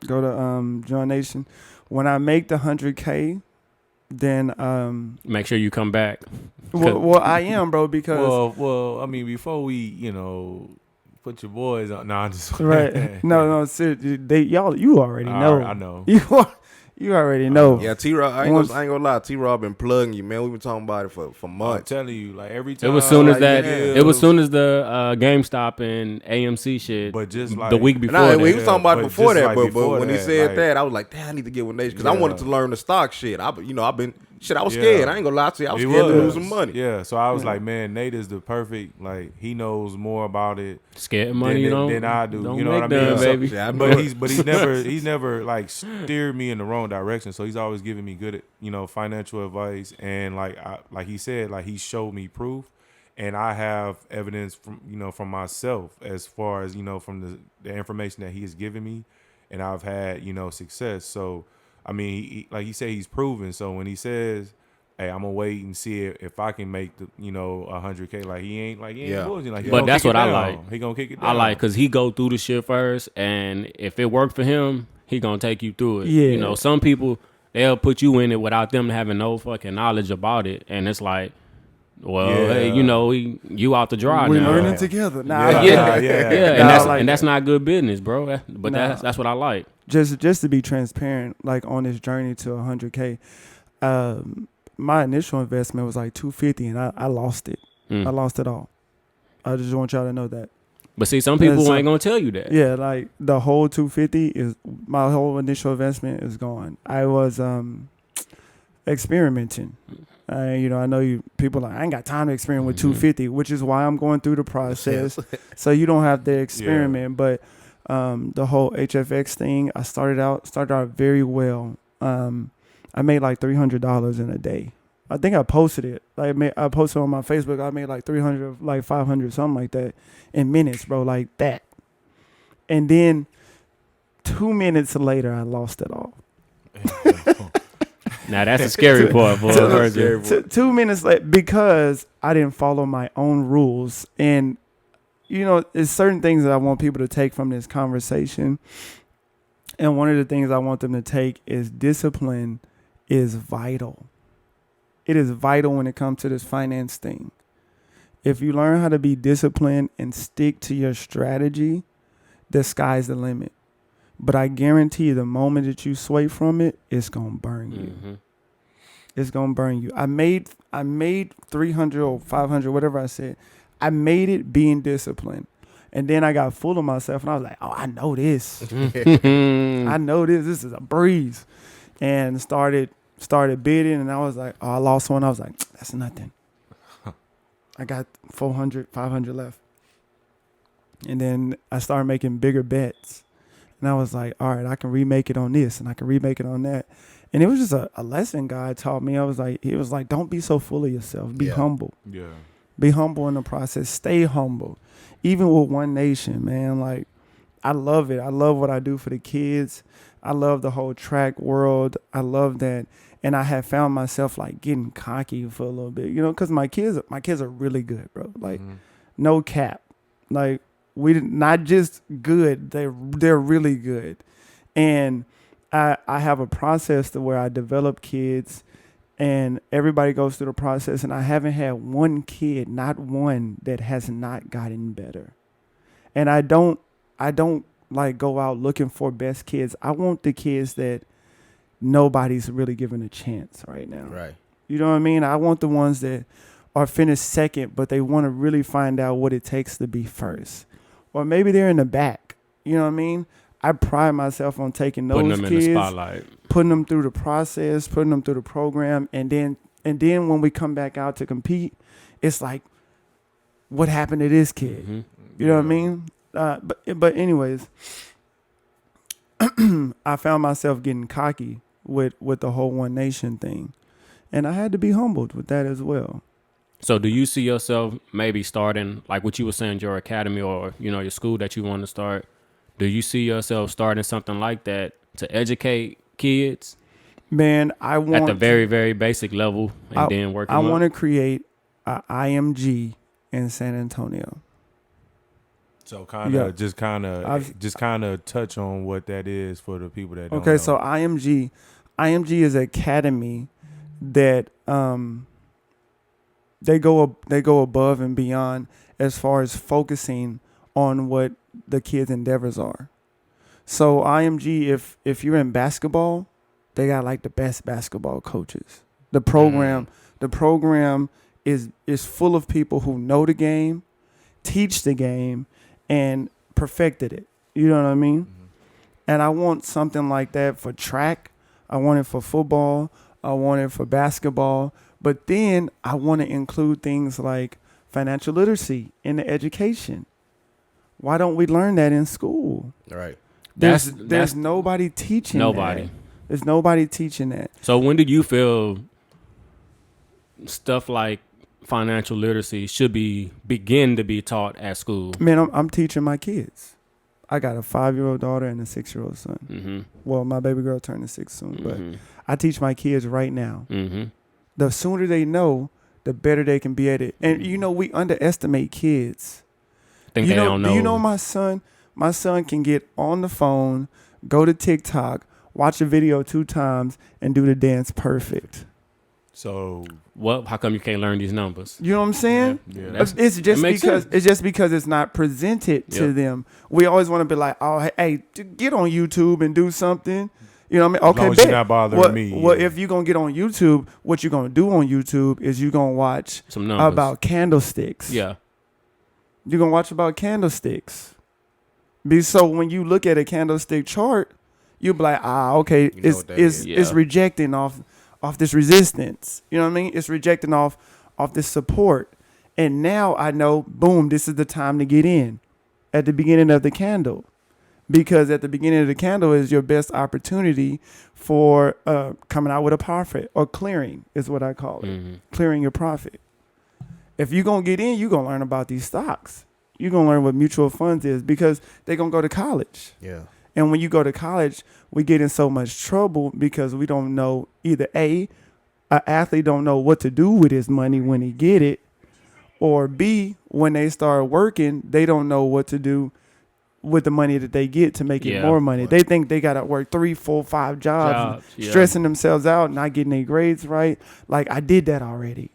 Go to John Nation. When I make the 100K, then make sure you come back. well I am, bro, because well, I mean, before we, put your boys on. Nah, I'm just right. No, you already know. I know. You already know. Yeah, T-Rob, I ain't gonna lie. T-Rob been plugging you, man. We've been talking about it for I'm months. telling you, like every It time. was soon as that. deals, It was soon as the GameStop and AMC shit. But just the like week before. Nah, that. we was talking about it but before just that, like but before when he that, said like- that, I was like, damn, I need to get with Nation because I Yeah. wanted to learn the stock shit. I was Yeah. scared. I ain't gonna lie to you. I was He scared to was. lose some money. Yeah, so I was Yeah. like, man, Nate is the perfect. Like he knows more about it Scared money, than I do. Don't You know make what I mean? done, So- baby. Yeah, I know But it. he's never like steered me in the wrong direction. So he's always giving me good, financial advice. And like he said, like he showed me proof, and I have evidence from myself as far as from the information that he has given me, and I've had success. So I mean, like he said, he's proven. So when he says, hey, I'm gonna wait and see if I can make the 100K. Like he ain't Yeah. bullshit. Like he But gonna that's kick what it I down. like. He gonna kick it down. I like because he go through the shit first, and if it worked for him, he gonna take you through it. Yeah. Some people they'll put you in it without them having no fucking knowledge about it, and it's like, well, Yeah. hey, you out the dry we're now. learning together. Nah, Yeah. I- Yeah, Yeah. and Nah, that's I like and that's that. not good business, bro. But Nah. that's what I like. just to be transparent, like on this journey to 100K, my initial investment was like 250, and I lost it. Mm. I lost it all. I just want y'all to know that. But see, some people That's ain't gonna tell you that. Yeah, like the whole 250 is my whole initial investment is gone. I was experimenting. I know people like I ain't got time to experiment with 250, which is why I'm going through the process. So you don't have to experiment. But the whole HFX thing, I started out very well. I made like $300 in a day. I think I posted it. I posted on my Facebook. I made like 300, like 500, something like that in minutes, bro, like that. And then 2 minutes later, I lost it all. Now that's a scary part for a person. 2 minutes later, because I didn't follow my own rules. And, there's certain things that I want people to take from this conversation. And one of the things I want them to take is discipline is vital. It is vital when it comes to this finance thing. If you learn how to be disciplined and stick to your strategy, the sky's the limit. But I guarantee you, the moment that you sway from it, it's gonna burn you. Mm-hmm. It's gonna burn you. I made 300 or 500, whatever I said. I made it being disciplined, and then I got full of myself, and I was like, "Oh, I know this. I know this. This is a breeze," and started bidding, and I was like, "Oh, I lost one." I was like, "That's nothing." I got 400, 500 left, and then I started making bigger bets. And I was like, all right, I can remake it on this and I can remake it on that. And it was just a lesson God taught me. He was like, don't be so full of yourself. Be humble. Yeah. Be humble in the process. Stay humble. Even with One Nation, man, like, I love it. I love what I do for the kids. I love the whole track world. I love that. And I have found myself like getting cocky for a little bit, because my kids are really good, bro. Like, no cap. Like, we not just good, they're really good. And I have a process to where I develop kids, and everybody goes through the process, and I haven't had one kid, not one, that has not gotten better. And I don't like go out looking for best kids. I want the kids that nobody's really giving a chance right now. Right. You know what I mean? I want the ones that are finished second, but they want to really find out what it takes to be first. Or maybe they're in the back. You know what I mean? I pride myself on taking those Putting them kids, in the spotlight. putting them through the process, putting them through the program, and then when we come back out to compete, it's like, what happened to this kid? Mm-hmm. You know what I mean? But anyways, I found myself getting cocky with the whole One Nation thing, and I had to be humbled with that as well. So do you see yourself maybe starting, like what you were saying, your academy or, your school that you want to start? Do you see yourself starting something like that to educate kids? Man, I want at the very, very basic level and then work I want to create a IMG in San Antonio. So kind of touch on what that is for the people that don't know. Okay, so IMG is an academy that they go above and beyond as far as focusing on what the kids' endeavors are. So IMG, if you're in basketball, they got like the best basketball coaches. The program is full of people who know the game, teach the game, and perfected it. You know what I mean? Mm-hmm. And I want something like that for track. I want it for football. I want it for basketball. But then I want to include things like financial literacy in the education. Why don't we learn that in school? Right. There's nobody teaching that. There's nobody teaching that. So when did you feel stuff like financial literacy should begin to be taught at school? Man, I'm teaching my kids. I got a 5-year-old daughter and a 6-year-old son. Mm-hmm. Well, my baby girl turning 6 soon, but Mm-hmm. I teach my kids right now. Mm-hmm. The sooner they know, the better they can be at it. And we underestimate kids. They don't know. Do you know my son? My son can get on the phone, go to TikTok, watch a video 2 times, and do the dance perfect. So how come you can't learn these numbers? You know what I'm saying? Yeah. It's just because it's not presented to them. We always want to be like, oh, hey, get on YouTube and do something. You know what I mean? Okay, as long as you're not bothering me. Well, if you're going to get on YouTube, what you're going to do on YouTube is you're going to watch some numbers about candlesticks. Yeah. You're going to watch about candlesticks. So when you look at a candlestick chart, you'll be like, okay, it's rejecting off this resistance. You know what I mean? It's rejecting off this support. And now I know, boom, this is the time to get in at the beginning of the candle. Because at the beginning of the candle is your best opportunity for coming out with a profit, or clearing is what I call it. Mm-hmm. Clearing your profit. If you're going to get in, you're going to learn about these stocks. You're going to learn what mutual funds is, because they're going to go to college. Yeah. And when you go to college, we get in so much trouble because we don't know either an athlete don't know what to do with his money when he get it, or B, when they start working, they don't know what to do with the money that they get to make it more money. Right. They think they got to work 3, 4, 5 jobs. Stressing themselves out, not getting their grades right. Like, I did that already.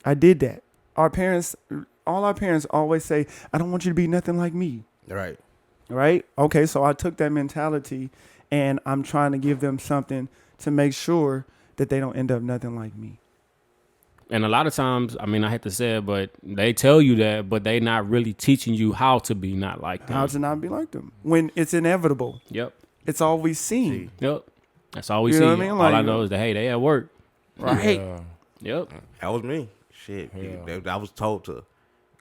I did that. All our parents always say, I don't want you to be nothing like me. Right. Right? Okay, so I took that mentality, and I'm trying to give them something to make sure that they don't end up nothing like me. And a lot of times, I mean, I hate to say it, but they tell you that, but they not really teaching you how to be not like them. How to not be like them. When it's inevitable. Yep. It's all we see. Yep. That's all we see. What I mean? Like, all I know is that, hey, they at work. Right. Yep. That was me. Shit. Yeah. I was told to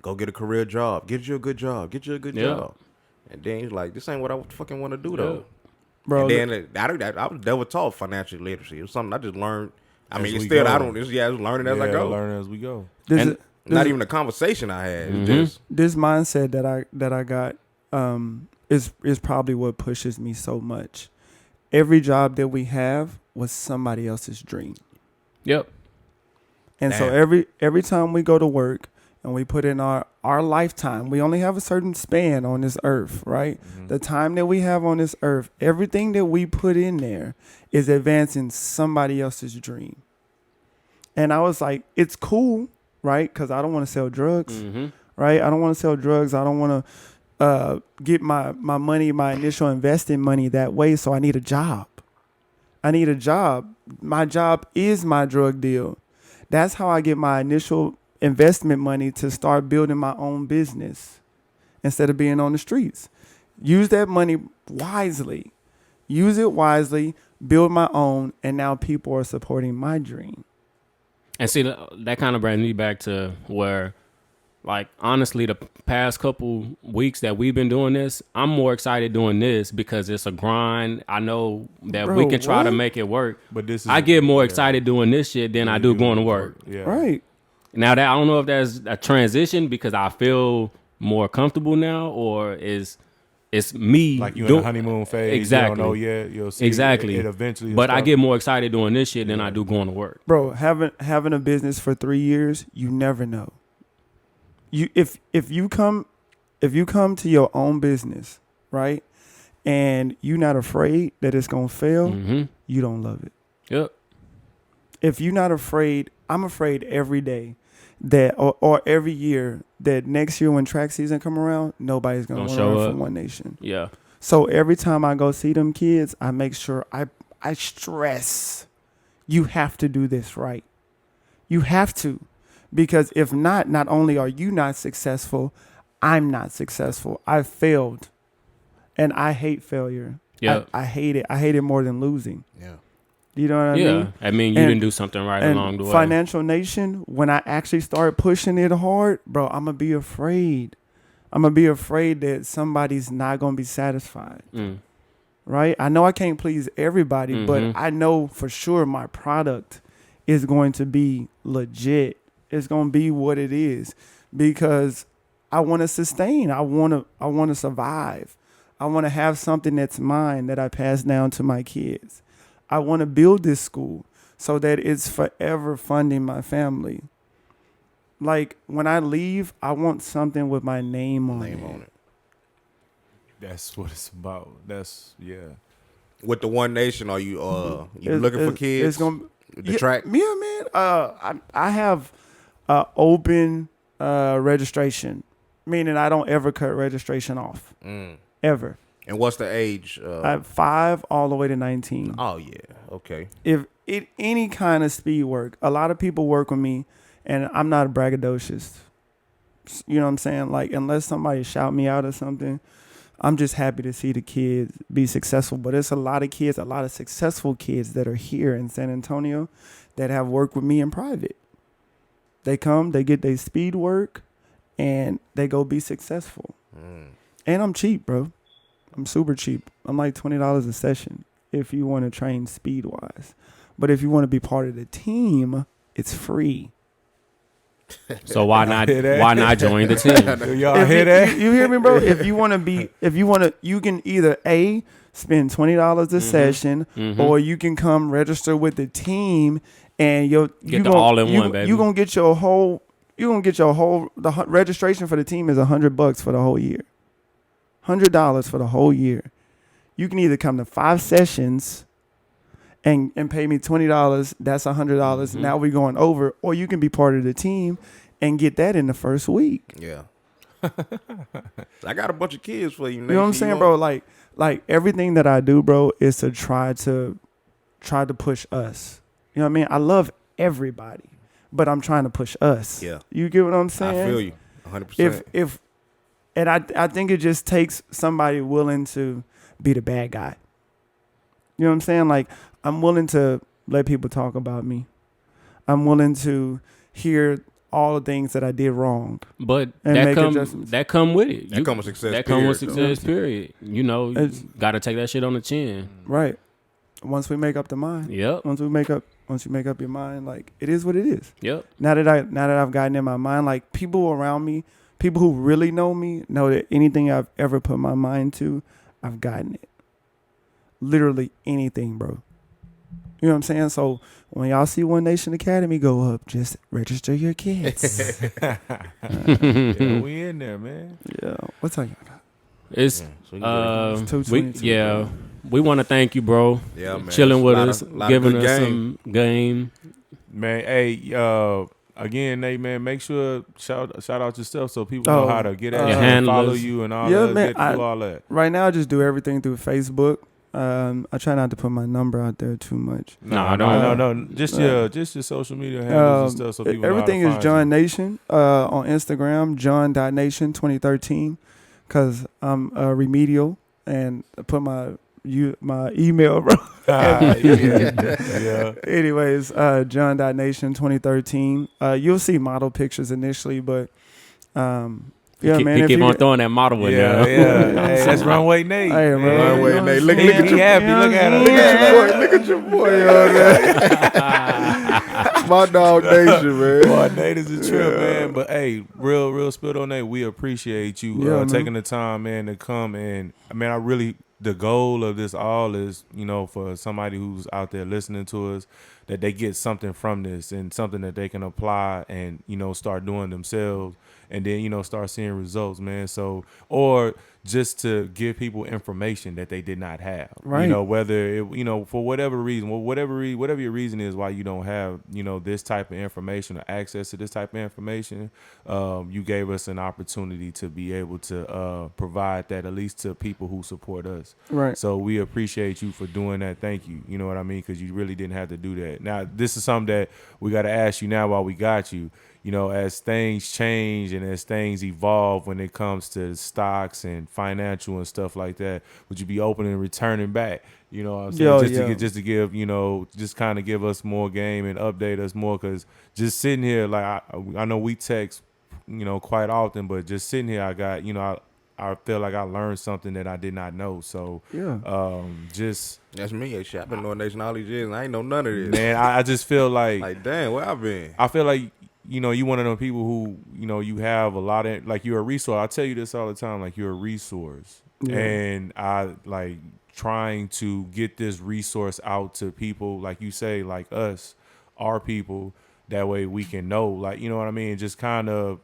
go get a career job. Get you a good job. Get you a good job. And then he's like, this ain't what I fucking want to do though. Bro. And then I was never taught financial literacy. It was something I just learned. I mean, As we still go. I don't. It's, I was learning as I go. Learning as we go. And Not even a conversation I had. It's just this mindset that I got is probably what pushes me so much. Every job that we have was somebody else's dream. yep. And so every time we go to work and we put in our lifetime, we only have a certain span on this earth, right? Mm-hmm. The time that we have on this earth, everything that we put in there is advancing somebody else's dream. And I was like, it's cool, right? Because I don't want to sell drugs, right? I don't want to sell drugs. I don't want to get my money, my initial investing money that way. So I need a job. I need a job. My job is my drug deal. That's how I get my initial investment money to start building my own business instead of being on the streets. Use that money wisely. Use it wisely, build my own, and now people are supporting my dream. And see, that kind of brings me back to where, like, honestly, the past couple weeks that we've been doing this, I'm more excited doing this because it's a grind. I know that we can try to make it work. But this is, I get more excited doing this shit than I do going to work. Yeah. Right. Now that I don't know if that's a transition because I feel more comfortable now, or it's me Like you in the honeymoon phase. Exactly. You don't know yet. You'll see. Exactly. It eventually. But I start. get more excited doing this shit than I do going to work. Bro, having a business for 3 years, you never know. If you come to your own business, right, and you're not afraid that it's gonna fail, you don't love it. Yep. If you're not afraid, I'm afraid every day that or every year that next year when track season come around, nobody's gonna Don't show run up. from One Nation. Yeah. So every time I go see them kids, I make sure I stress, you have to do this right. You have to. Because if not only are you not successful, I'm not successful. I've failed. And I hate failure. Yeah. I hate it. I hate it more than losing. yeah. You know what I mean? Yeah. I mean, you And- didn't do something right And along the way. Financial Nation, when I actually start pushing it hard, bro, I'm going to be afraid. I'm going to be afraid that somebody's not going to be satisfied. Right? I know I can't please everybody, but I know for sure my product is going to be legit. It's going to be what it is because I want to sustain. I want to survive. I want to have something that's mine that I pass down to my kids. I want to build this school so that it's forever funding my family. Like when I leave, I want something with my name on it. That's what it's about. That's With the One Nation, are you looking for kids? It's gonna with the track. Yeah, man. I have open registration, meaning I don't ever cut registration off, ever. And what's the age? I have 5 all the way to 19. Oh yeah, okay. If it any kind of speed work, a lot of people work with me, and I'm not braggadocious. You know what I'm saying? Like unless somebody shout me out or something, I'm just happy to see the kids be successful. But it's a lot of kids, a lot of successful kids that are here in San Antonio that have worked with me in private. They come, they get their speed work, and they go be successful. And I'm cheap, bro. I'm super cheap. I'm like $20 a session if you want to train speed wise. But if you want to be part of the team, it's free. So why not join the team? Y'all hear that? You hear me, bro? If you want to, you can either spend $20 a session, or you can come register with the team, and all-in-one, baby. You gonna get your whole. The registration for the team is $100 for the whole year. $100 for the whole year. You can either come to 5 sessions and pay me $20. That's $100. Now we're going over, or you can be part of the team and get that in the first week. Yeah. I got a bunch of kids for you. You know what I'm saying, bro? Like everything that I do, bro, is to try to push us. You know what I mean? I love everybody, but I'm trying to push us. Yeah. You get what I'm saying? I feel you 100%. And I think it just takes somebody willing to be the bad guy. You know what I'm saying? Like, I'm willing to let people talk about me. I'm willing to hear all the things that I did wrong. But And that make come adjustments. that come with it. That come with success, That come with period. success. Period. You know, you It's- gotta take that shit on the chin. Right. Once we make up the mind. Yep. Once you make up your mind, like it is what it is. Yep. Now that I've gotten in my mind, like people around me, people who really know me, know that anything I've ever put my mind to, I've gotten it. Literally anything, bro. You know what I'm saying? So when y'all see One Nation Academy go up, just register your kids. Yeah, we in there, man. Yeah. What's that? It's So you can It's we 222, yeah. We want to thank you, bro. Yeah, man. Chilling with Lot us, of- lot of giving good us game. some game. Man, hey, again, Nate, man, make sure shout out your stuff so people know how to get at Your you and follow handlers. you and all Yeah, that. man, Get through all that. Right now, I just do everything through Facebook. I try not to put my number out there too much. No. Just your social media handles and stuff so people Everything know how is to John find Nation on Instagram, John.Nation 2013, because I'm remedial and I put my email, bro. yeah. Anyways, John.Nation 2013. You'll see model pictures initially, but yeah, man. He if keep you on get- throwing that model in Yeah, there. yeah. Hey, that's Runway Nate. Hey, bro. Runway you know Nate. what Look I'm at saying? He happy. Look at him. Look at your boy on there. My dog Nation, man. Boy, Nate is a trip, man. But hey, real spill on Nate. We appreciate you Yeah, man. taking the time, man, to come. And I mean, the goal of this all is, for somebody who's out there listening to us, that they get something from this and something that they can apply and, start doing themselves. And then, start seeing results, man. So, or just to give people information that they did not have, Right. Whether it, for whatever reason, whatever your reason is why you don't have, this type of information or access to this type of information, you gave us an opportunity to be able to provide that at least to people who support us. Right. So we appreciate you for doing that. Thank you. You know what I mean? Because you really didn't have to do that. Now, this is something that we got to ask you now while we got you. As things change and as things evolve when it comes to stocks and financial and stuff like that, would you be open and returning back? You know what I'm saying? Just to give, just kind of give us more game and update us more. Because just sitting here, like I know we text, quite often, but just sitting here, I got, I feel like I learned something that I did not know. So, just That's me. Hey, shit, I've been knowing Nation all these years, and I ain't know none of this. man, I just feel Like, damn, where I been? I feel like, you one of them people who, you have a lot of, like, you're a resource. I tell you this all the time, like, you're a resource. Yeah. And I, like, trying to get this resource out to people, like you say, like us, our people, that way we can know, like, you know what I mean? Just kind of,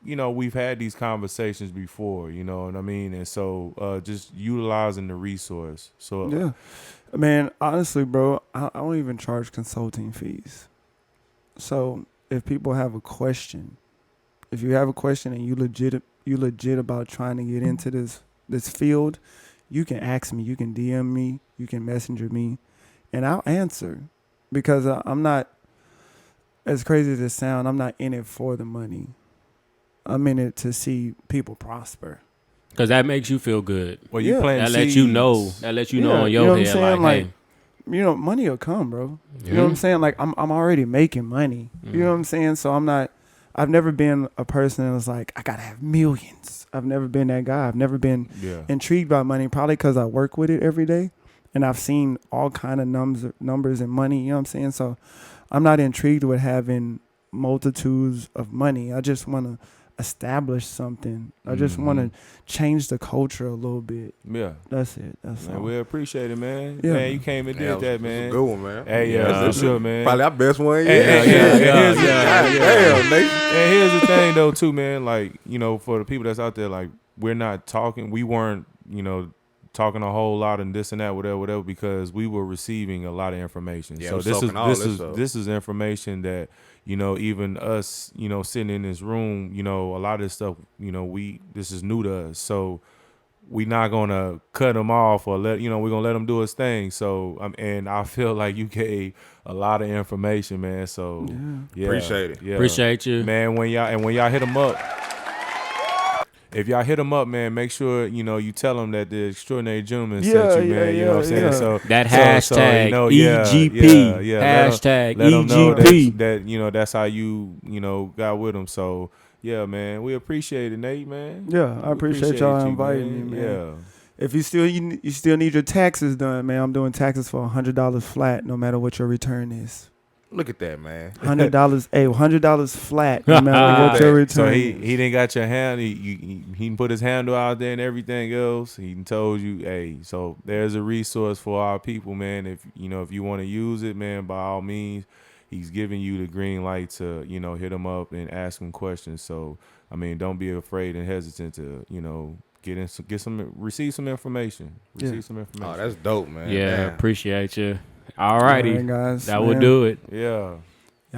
we've had these conversations before, you know what I mean? And so just utilizing the resource. So, Yeah. Man, honestly, bro, I don't even charge consulting fees. So if people have a question, if you have a question and you legit about trying to get into this field, you can ask me, you can DM me, you can messenger me, and I'll answer. Because I'm not, as crazy as it sounds, I'm not in it for the money. I'm in it to see people prosper. Because that makes you feel good. well, you Yeah. plant That seeds. lets you know. That lets you know on you your know what I'm head, saying? like, hey, Money will come, bro. You know what I'm saying? Like I'm already making money. You know what I'm saying? So I've never been a person that was like, I gotta have millions. I've never been that guy. I've never been intrigued by money, probably because I work with it every day and I've seen all kind of numbers and money, you know what I'm saying? So I'm not intrigued with having multitudes of money. I just want to establish something. I just want to change the culture a little bit. Yeah. That's it. That's Man, all. we appreciate it, man. Yeah. Man, you came and did that, man. That's a good one, man. Hey, yeah, for sure, man. Probably our best one yet. Damn, Nation. And here's the thing, though, too, man. Like, for the people that's out there, like, we weren't, talking a whole lot and this and that, whatever, because we were receiving a lot of information. Yeah, so we're this soaking all this up. this is information that, even us, sitting in this room, a lot of this stuff, this is new to us. So we not gonna cut him off or we're gonna let him do his thing. So and I feel like you gave a lot of information, man. So yeah, Appreciate it. Yeah. appreciate you. Man, when y'all hit him up, if y'all hit him up, man, make sure you tell him that the extraordinary gentleman Yeah, sent you, yeah, man. You know what I'm saying? yeah. So That so, hashtag yeah, EGP. yeah. Hashtag Let 'em know EGP. that that's how you got with him. So yeah, man, we appreciate it, Nate, man. Yeah, I We appreciate y'all you, inviting me, man. Yeah. If you still need your taxes done, man, I'm doing taxes for $100 flat, no matter what your return is. Look at that, man. $100, $100 flat, no matter what your return So is. he didn't got your hand. He put his handle out there and everything else. He told you, hey, so there's a resource for our people, man. If you want to use it, man, by all means, he's giving you the green light to hit him up and ask him questions. So I mean, don't be afraid and hesitant to receive some information. Oh, that's dope, man. Yeah, Damn. appreciate you. Alrighty, All right, guys, that would man. do it. Yeah.